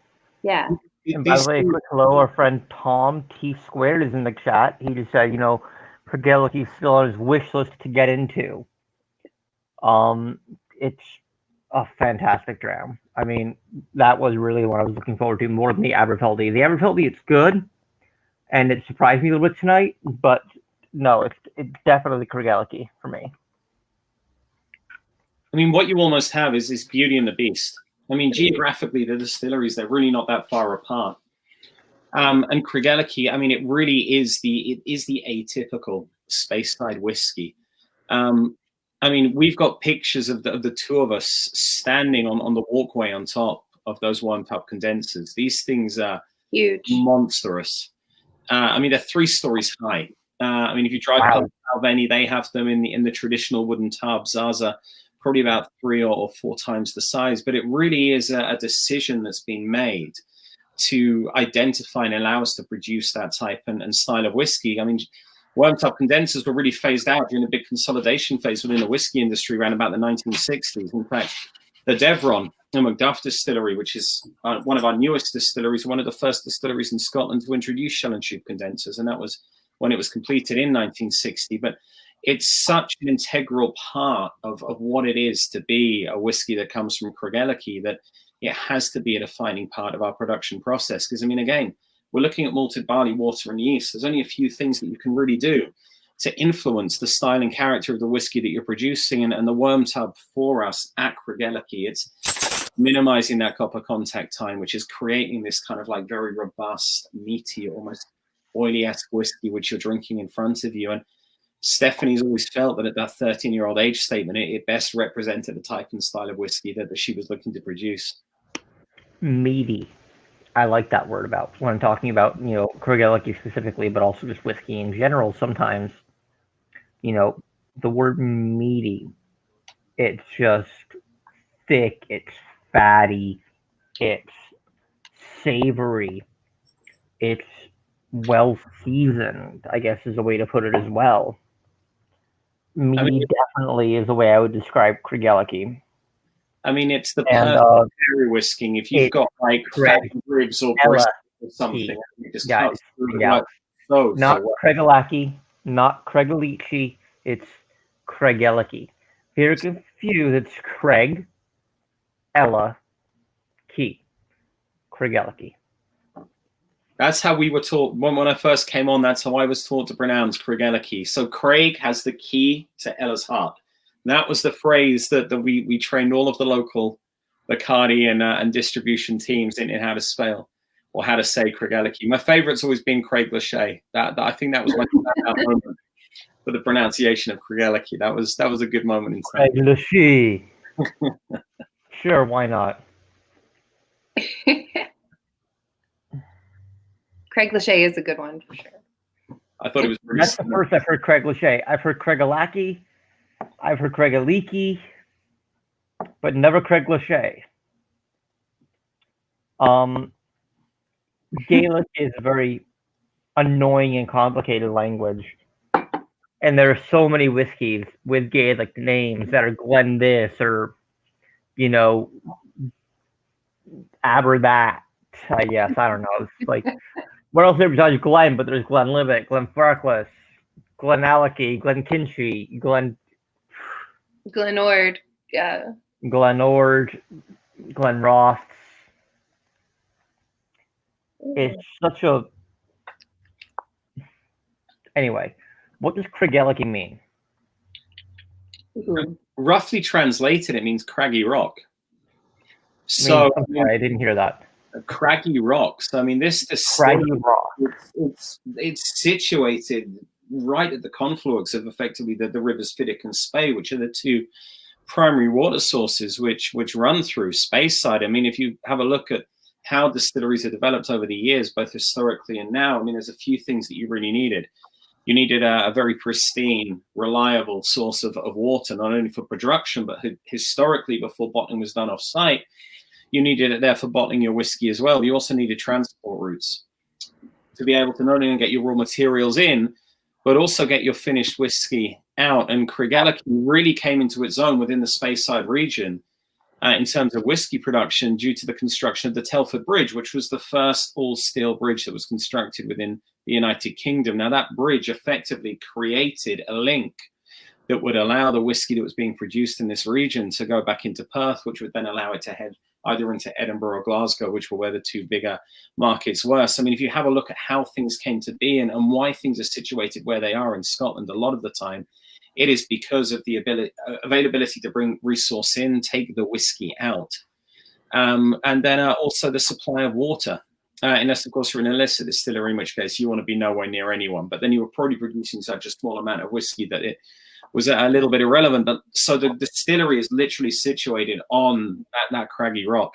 Yeah. And by the way, a quick hello, our friend Tom T Squared is in the chat. He just said, Craigellachie is still on his wish list to get into. It's a fantastic dram. I mean, that was really what I was looking forward to more than the Aberfeldy. The Aberfeldy, it's good, and it surprised me a little bit tonight, but no, it's definitely Craigellachie for me. I mean, what you almost have is this Beauty and the Beast. I mean, geographically, the distilleries, they're really not that far apart. And Craigellachie, I mean, it really is the atypical Speyside whiskey. I mean, we've got pictures of the two of us standing on the walkway on top of those worm tub condensers. These things are huge, monstrous. I mean, they're 3 stories high. I mean, if you drive past Alveni, they have them in the traditional wooden tubs. Ours are probably about 3 or 4 times the size. But it really is a decision that's been made to identify and allow us to produce that type and style of whiskey. I mean, worm tub condensers were really phased out during the big consolidation phase within the whiskey industry around about the 1960s. In fact, the Devron, the Macduff distillery, which is one of our newest distilleries, one of the first distilleries in Scotland to introduce shell and tube condensers, and that was when it was completed in 1960. But it's such an integral part of what it is to be a whiskey that comes from Craigellachie that it has to be a defining part of our production process. Because, I mean, again, we're looking at malted barley, water, and yeast. There's only a few things that you can really do to influence the style and character of the whiskey that you're producing. And the worm tub for us at Craigellachie, it's minimizing that copper contact time, which is creating this kind of like very robust, meaty, almost oily-esque whiskey which you're drinking in front of you. And Stephanie's always felt that at that 13-year-old age statement, it best represented the type and style of whiskey that she was looking to produce. Meaty. I like that word about when I'm talking about, Craigellachie specifically, but also just whiskey in general. Sometimes, the word meaty, it's just thick, it's fatty, it's savory, it's well seasoned, I guess is a way to put it as well. Meaty definitely is the way I would describe Craigellachie. I mean, it's the perfect dairy whisking. If you've got like fatty ribs or brisket or something, you just cut through it not Craigellachie, not Craigellachie, it's Craigellachie. If you're confused, it's Craig, Ella, Key, Craigellachie. That's how we were taught when I first came on. That's how I was taught to pronounce Craigellachie. So Craig has the key to Ella's heart. That was the phrase that we trained all of the local Bacardi and distribution teams in how to spell or how to say Craigellachie. My favorite's always been Craigellachie. That I think that was my moment for the pronunciation of Craigellachie. That was a good moment in time. Craigellachie. Sure, why not? Craigellachie is a good one for sure. I thought it was really That's the first I've heard Craigellachie. I've heard Craigellachie, I've heard Craigellachie, but never Craigellachie. Gaelic is a very annoying and complicated language. And there are so many whiskeys with Gaelic names that are Glen this or, Aber that, I guess. I don't know. It's like, what else is besides Glen? But there's Glenlivet, Glenfarclas, Glenallachie, Glenkinchie, Glenord, yeah. Glenord, Glenross. It's such a... Anyway, what does Craigellachie mean? Roughly translated, it means craggy rock. So I didn't hear that. Craggy rocks. I mean, this craggy rock. It's situated right at the confluence of effectively the rivers Fiddick and Spey, which are the two primary water sources which run through Speyside. I mean, if you have a look at how distilleries have developed over the years, both historically and now, I mean, there's a few things that you really needed. You needed a very pristine, reliable source of water, not only for production, but historically, before bottling was done off-site, you needed it there for bottling your whiskey as well. You also needed transport routes to be able to not only get your raw materials in, but also get your finished whiskey out. And Craigellachie really came into its own within the Speyside region in terms of whiskey production due to the construction of the Telford Bridge, which was the first all-steel bridge that was constructed within the United Kingdom. Now, that bridge effectively created a link that would allow the whiskey that was being produced in this region to go back into Perth, which would then allow it to head either into Edinburgh or Glasgow, which were where the two bigger markets were. So, I mean, if you have a look at how things came to be and why things are situated where they are in Scotland, a lot of the time, it is because of the availability to bring resource in, take the whiskey out, and then also the supply of water. Unless, of course, you're an illicit distillery, in which case you want to be nowhere near anyone. But then you were probably producing such a small amount of whiskey that it was a little bit irrelevant. But so the distillery is literally situated on that craggy rock.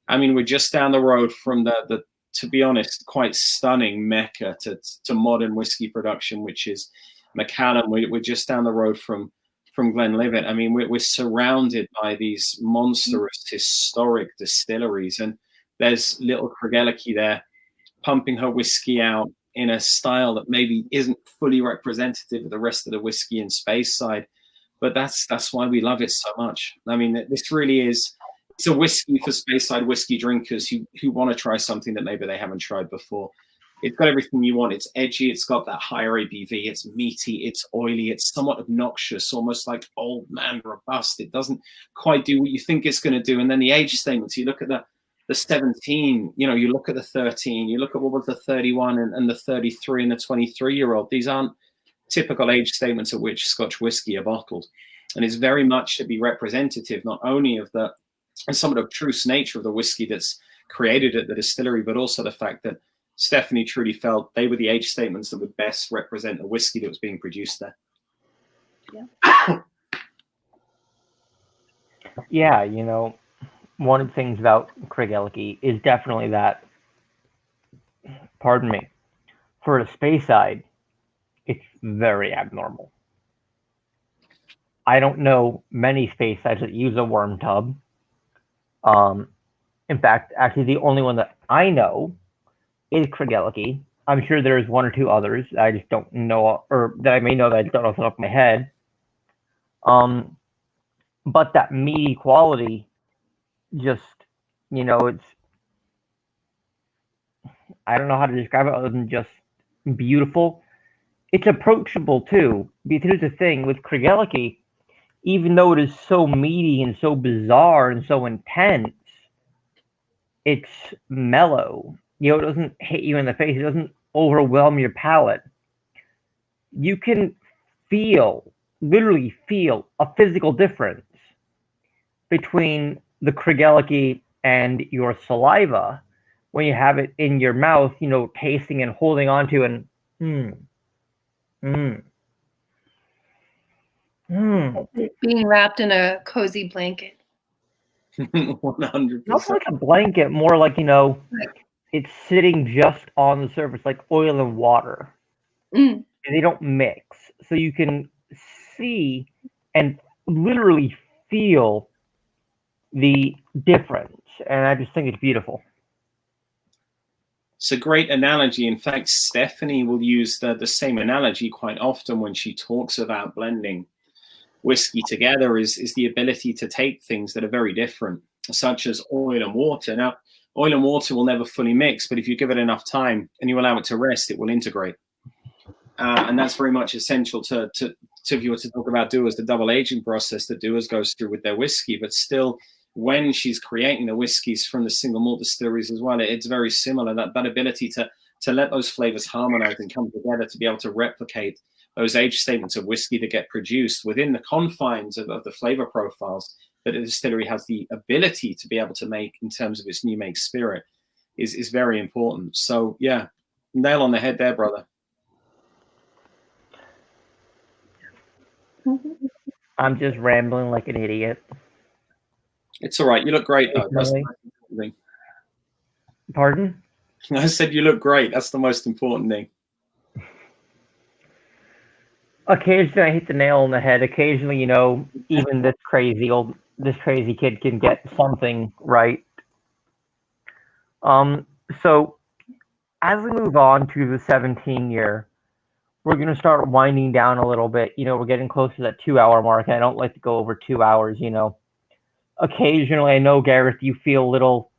I mean, we're just down the road from the to be honest, quite stunning mecca to modern whiskey production, which is Macallan. We're just down the road from Glenlivet. I mean, we're surrounded by these monstrous historic distilleries, and there's little Craigellachie there pumping her whiskey out in a style that maybe isn't fully representative of the rest of the whiskey in Speyside, but that's why we love it so much. I mean, this really is, it's a whiskey for Speyside whiskey drinkers who want to try something that maybe they haven't tried before. It's got everything you want. It's edgy. It's got that higher ABV. It's meaty. It's oily. It's somewhat obnoxious, almost like old man robust. It doesn't quite do what you think it's going to do. And then the age statements, you look at the 17, you look at the 13, you look at what was the 31 and the 33 and the 23-year-old. These aren't typical age statements at which Scotch whiskey are bottled. And it's very much to be representative, not only of the somewhat obtruse nature of the whiskey that's created at the distillery, but also the fact that Stephanie truly felt they were the age statements that would best represent the whiskey that was being produced there. Yeah. Yeah, one of the things about Craigellachie is definitely that, pardon me, for a Speyside, it's very abnormal. I don't know many Speysides that use a worm tub. In fact, actually, the only one that I know is Craigellachie. I'm sure there's one or two others I just don't know, or that I may know that I don't know off the top of my head. But that meaty quality, just, it's, I don't know how to describe it other than just beautiful. It's approachable too, because here's the thing with Craigellachie, even though it is so meaty and so bizarre and so intense, it's mellow. It doesn't hit you in the face. It doesn't overwhelm your palate. You can literally feel a physical difference between the Craigellachie and your saliva when you have it in your mouth, tasting and holding on to and Being wrapped in a cozy blanket. 100%. Not like a blanket, more like, it's sitting just on the surface, like oil and water. And they don't mix. So you can see and literally feel the difference. And I just think it's beautiful. It's a great analogy. In fact, Stephanie will use the same analogy quite often when she talks about blending whiskey together is the ability to take things that are very different, such as oil and water. Now, oil and water will never fully mix, but if you give it enough time and you allow it to rest, it will integrate. And that's very much essential to if you were to talk about Dewar's, the double aging process that Dewar's goes through with their whiskey. But still, when she's creating the whiskeys from the single malt distilleries as well, it's very similar, that ability to let those flavors harmonize and come together to be able to replicate those age statements of whiskey that get produced within the confines of the flavor profiles that a distillery has the ability to be able to make in terms of its new make spirit is very important. So yeah, nail on the head there, brother. I'm just rambling like an idiot. It's all right. You look great, though. That's the Really? most important thing. Pardon? I said you look great. That's the most important thing. Occasionally I hit the nail on the head. Occasionally, even this crazy kid can get something right. So as we move on to the 17 year, we're going to start winding down a little bit. We're getting close to that 2 hour mark. And I don't like to go over 2 hours, Occasionally, I know, Gareth, you feel a little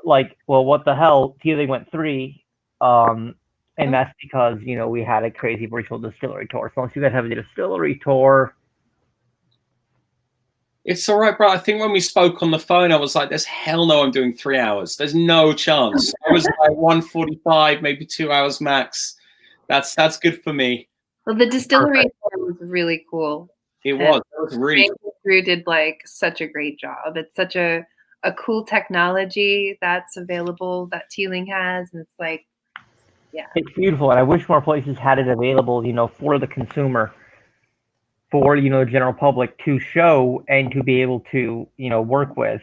like, well, what the hell? They went 3. And that's because, we had a crazy virtual distillery tour. So once you guys have a distillery tour. It's all right, bro. I think when we spoke on the phone, I was like, there's hell no I'm doing 3 hours. There's no chance. I was like 1:45, maybe 2 hours max. That's good for me. Well, the distillery tour was really cool. It was really cool. Drew did such a great job. It's such a cool technology that's available that Teeling has. And it's yeah. It's beautiful. And I wish more places had it available, for the consumer, for, the general public to show and to be able to, work with.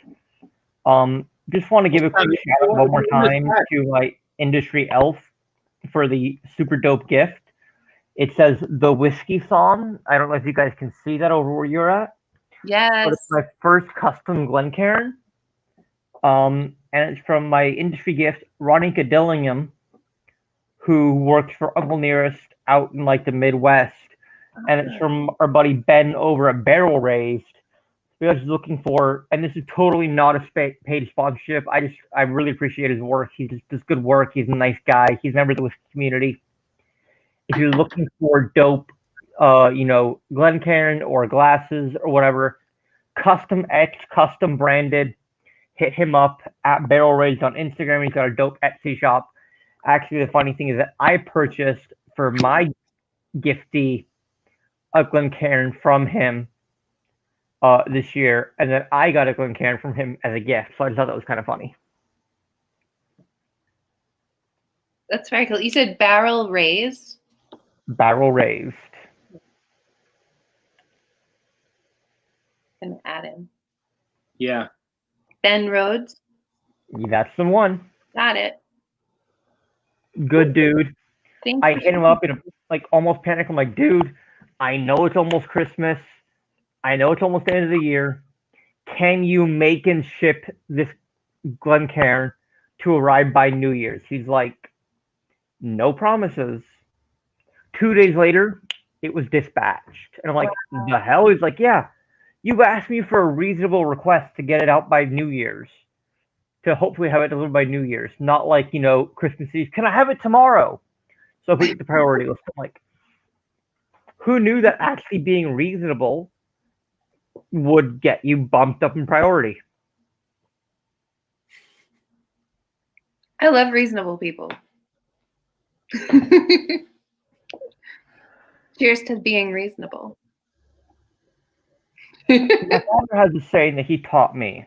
Just want to give a quick shout out one more time to my industry elf for the super dope gift. It says the Whiskey Song. I don't know if you guys can see that over where you're at. Yes. But it's my first custom Glencairn. And it's from my industry gift, Ronica Dillingham, who works for Uncle Nearest out in the Midwest. And it's from our buddy Ben over at Barrel Raised. We are just looking for, and this is totally not a paid sponsorship. I really appreciate his work. He just does good work. He's a nice guy. He's a member of the whiskey community. If you're looking for dope, Glencairn or glasses or whatever, custom etched, custom branded, hit him up at Barrel Raised on Instagram. He's got a dope Etsy shop. Actually, the funny thing is that I purchased for my giftee a Glencairn from him this year, and then I got a Glencairn from him as a gift. So I just thought that was kind of funny. That's very cool. You said barrel raised? Barrel raised. Gonna add in. Yeah. Ben Rhodes. That's the one. Got it. Good dude. Thank I you. hit him up in almost panic. I'm like, dude, I know it's almost Christmas. I know it's almost the end of the year. Can you make and ship this Glencairn to arrive by New Year's? He's like, no promises. 2 days later, it was dispatched. And I'm like, the hell? He's like, yeah, you asked me for a reasonable request to get it out by New Year's. To hopefully have it delivered by New Year's. Not like, Christmas Eve. Can I have it tomorrow? So I put it the priority list. I'm like, who knew that actually being reasonable would get you bumped up in priority? I love reasonable people. Cheers to being reasonable. My father has a saying that he taught me.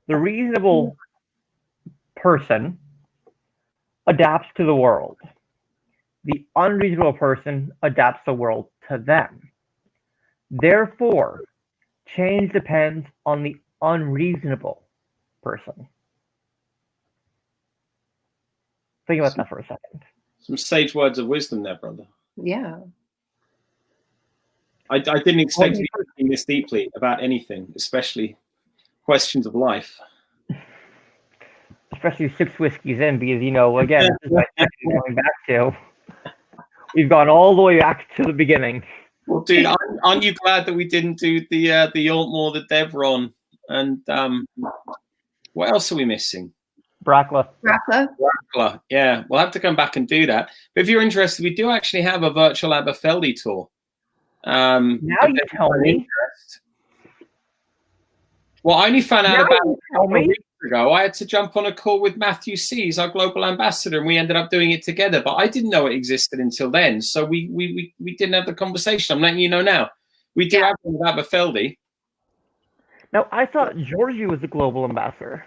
The reasonable person adapts to the world. The unreasonable person adapts the world to them. Therefore, change depends on the unreasonable person. Think about that for a second. Some sage words of wisdom there, brother. Yeah. I didn't expect to be thinking this deeply about anything, especially questions of life. Especially 6 whiskeys in, because, again, this is my second going back to. We've gone all the way back to the beginning. Well, dude, aren't you glad that we didn't do the Altmore, the Devron, and what else are we missing? Brackla. Yeah, we'll have to come back and do that. But if you're interested, we do actually have a virtual Aberfeldy tour. Now you tell me. Well, I only found out about it a week ago. I had to jump on a call with Matthew Sees, our global ambassador, and we ended up doing it together. But I didn't know it existed until then, so we didn't have the conversation. I'm letting you know now. We do have one with Aberfeldy. Now, I thought Georgie was the global ambassador.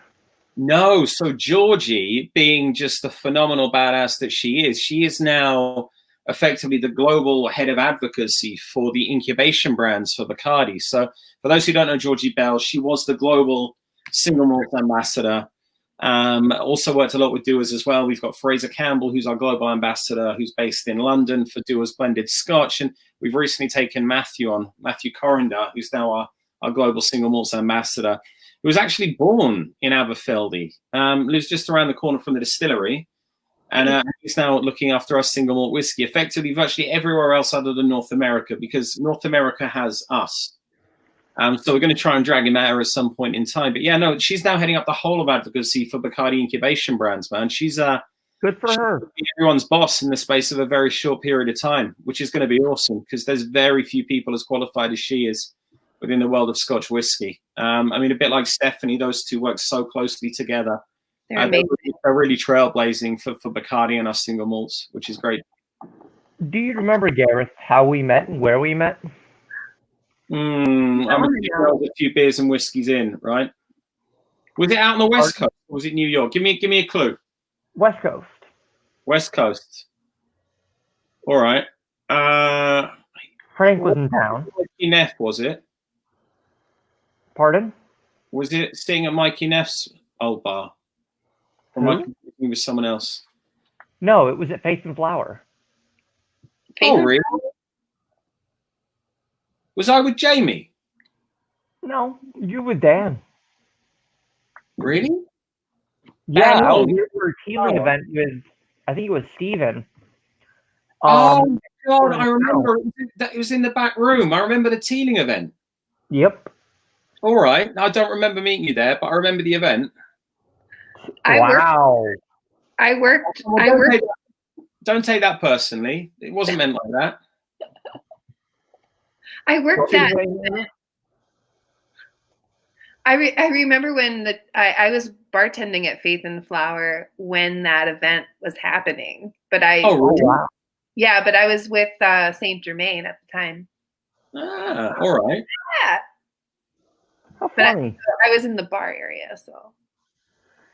No, so Georgie, being just the phenomenal badass that she is now effectively the global head of advocacy for the incubation brands for Bacardi. So for those who don't know Georgie Bell, she was the global single malt ambassador. Also worked a lot with Dewar's as well. We've got Fraser Campbell, who's our global ambassador, who's based in London for Dewar's Blended Scotch. And we've recently taken Matthew Corinder, who's now our global single malt ambassador, who was actually born in Aberfeldy, lives just around the corner from the distillery. And he's now looking after our single malt whiskey, effectively virtually everywhere else other than North America, because North America has us. So we're going to try and drag him out at some point in time. But yeah, no, she's now heading up the whole of advocacy for Bacardi incubation brands, man. She's good for her. Everyone's boss in the space of a very short period of time, which is going to be awesome because there's very few people as qualified as she is within the world of Scotch whiskey. I mean, a bit like Stephanie, those two work so closely together. They're really trailblazing for Bacardi and our single malts, which is great. Do you remember, Gareth, how we met and where we met? I'm a few beers and whiskeys in, right? Was it out on the West Coast or was it New York? Give me a clue. West Coast. West Coast. All right. Frank was in town. Mikey Neff, was it? Pardon? Was it staying at Mikey Neff's old bar? Or am I confusing with someone else? No, it was at Faith and Flower. Oh, really? Was I with Jamie? No, you with Dan. Really? Yeah, I was here for a healing event with, I think it was Steven. Oh, God, I remember. It was in the back room. I remember the Teeling event. Yep. All right. I don't remember meeting you there, but I remember the event. Wow. I worked. Don't take that personally. It wasn't meant like that. I worked that. I remember when I was bartending at Faith and Flower when that event was happening. But wow. Yeah, but I was with Saint Germain at the time. Ah, all right. Yeah. How funny. I was in the bar area, so.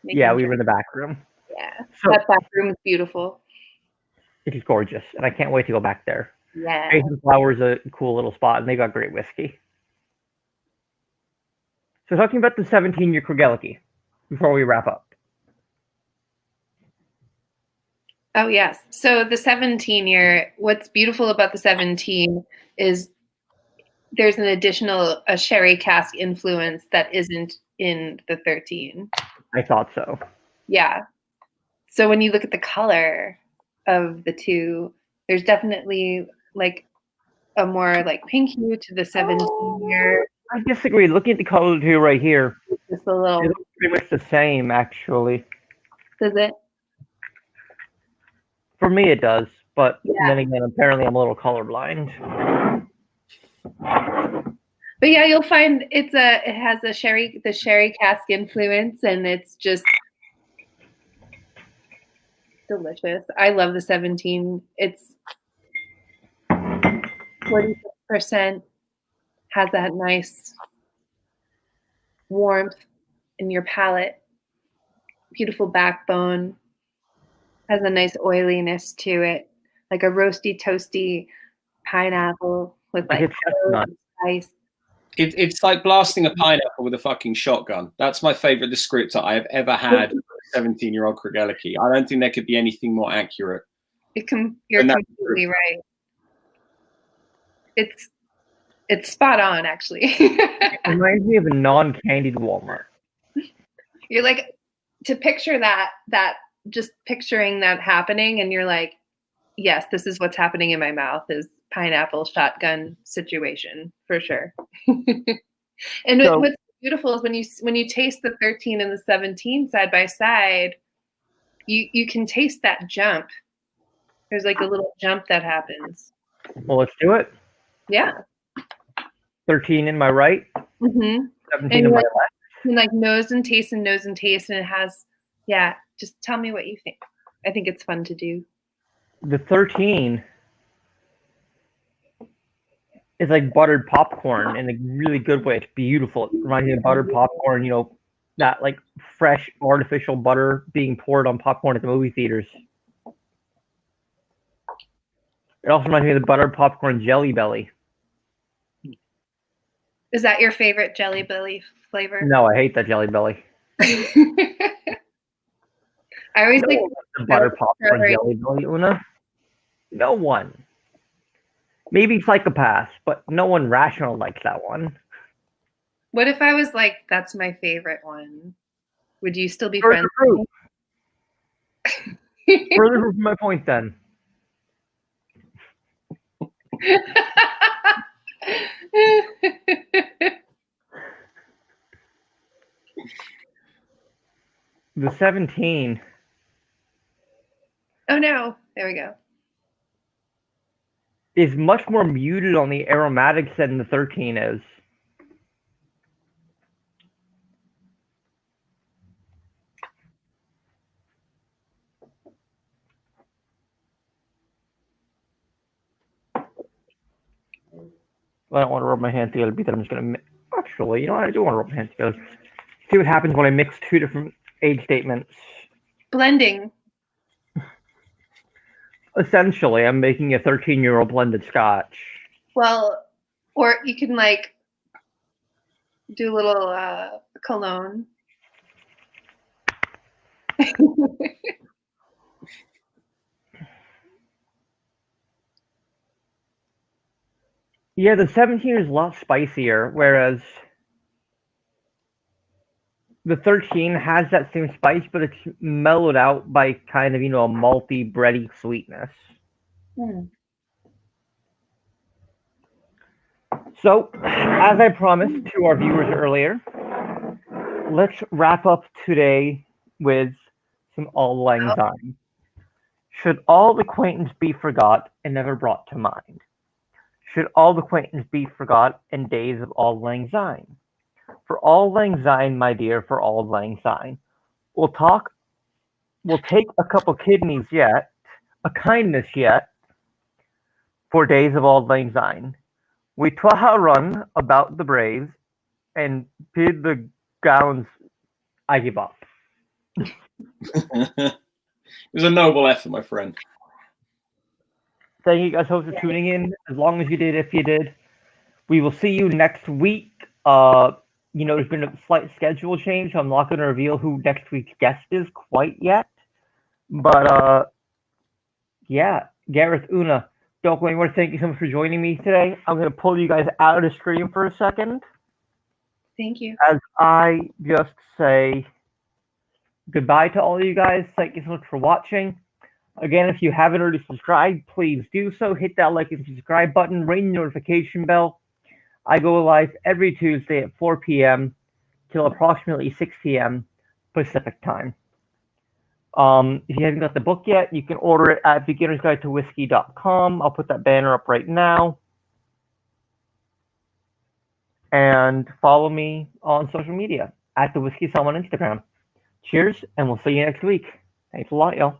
Yeah, we were in the back room. Yeah, So that back room is beautiful. it is gorgeous, and I can't wait to go back there. Yeah. Jason Flower's a cool little spot, and they got great whiskey. So talking about the 17-year Craigellachie before we wrap up. Oh, yes. So the 17-year, what's beautiful about the 17 is there's an additional a sherry cask influence that isn't in the 13. I thought so. Yeah. So when you look at the color of the two, there's definitely like a more like pink hue to the 17-year. I disagree. Looking at the color two right here, Just a little. it looks pretty much the same, actually. Does it? For me, it does. But Yeah. then again, apparently I'm a little colorblind. But yeah, you'll find it has the sherry cask influence, and it's just delicious. I love the 17. It's 40%, has that nice warmth in your palate, beautiful backbone, has a nice oiliness to it, like a roasty, toasty pineapple with like spice. It's like blasting a pineapple with a fucking shotgun. That's my favorite descriptor I have ever had for a 17-year-old Craigellachie. I don't think there could be anything more accurate. You're completely right. It's spot on, actually. It reminds me of a non-candied Walmart. You're like, to picture that just picturing that happening, and you're like, yes, this is what's happening in my mouth, is pineapple shotgun situation for sure. And so, what's beautiful is when you taste the 13 and the 17 side by side, you can taste that jump. There's like a little jump that happens. Well, let's do it. Yeah. 13 in my right, 17 in my left. And like nose and taste, and it has, yeah, just tell me what you think. I think it's fun to do. The 13 is like buttered popcorn in a really good way. It's beautiful. It reminds me of buttered popcorn, you know, that like fresh artificial butter being poured on popcorn at the movie theaters. It also reminds me of the buttered popcorn Jelly Belly. Is that your favorite Jelly Belly flavor? No, I hate that Jelly Belly. I always think the butter popcorn Jelly Belly, Una. No one. Maybe psychopaths, but no one rational likes that one. What if I was like, that's my favorite one? Would you still be friends with me? Further proof my point then. The 17. Oh no, there we go. Is much more muted on the aromatics than the 13 is. I don't want to rub my hands together because I'm just going to... Actually, you know what? I do want to rub my hands together. See what happens when I mix two different age statements. Blending. Essentially, I'm making a 13-year-old blended scotch. Well, or you can like do a little cologne. Yeah, the 17 is a lot spicier, whereas the 13 has that same spice, but it's mellowed out by kind of, you know, a malty, bready sweetness. Mm. So, as I promised to our viewers earlier, let's wrap up today with some auld lang syne. Should auld acquaintance be forgot and never brought to mind? Should auld acquaintance be forgot in days of auld lang syne? For auld lang syne, my dear, for auld lang syne. We'll take a couple kidneys yet, a kindness yet, for days of auld lang syne. We twa run about the braes, and bid the gowns I give up. was a noble effort, my friend. Thank you guys both for tuning in. As long as you did, if you did. We will see you next week. There's been a slight schedule change. I'm not going to reveal who next week's guest is quite yet. But, yeah, Gareth, Una, don't go anywhere. Thank you so much for joining me today. I'm going to pull you guys out of the stream for a second. Thank you. As I just say goodbye to all of you guys. Thank you so much for watching. Again, if you haven't already subscribed, please do so. Hit that like and subscribe button, ring the notification bell. I go live every Tuesday at 4 p.m. till approximately 6 p.m. Pacific time. If you haven't got the book yet, you can order it at beginnersguidetowhiskey.com. I'll put that banner up right now. And follow me on social media at the Whiskey Sum on Instagram. Cheers, and we'll see you next week. Thanks a lot, y'all.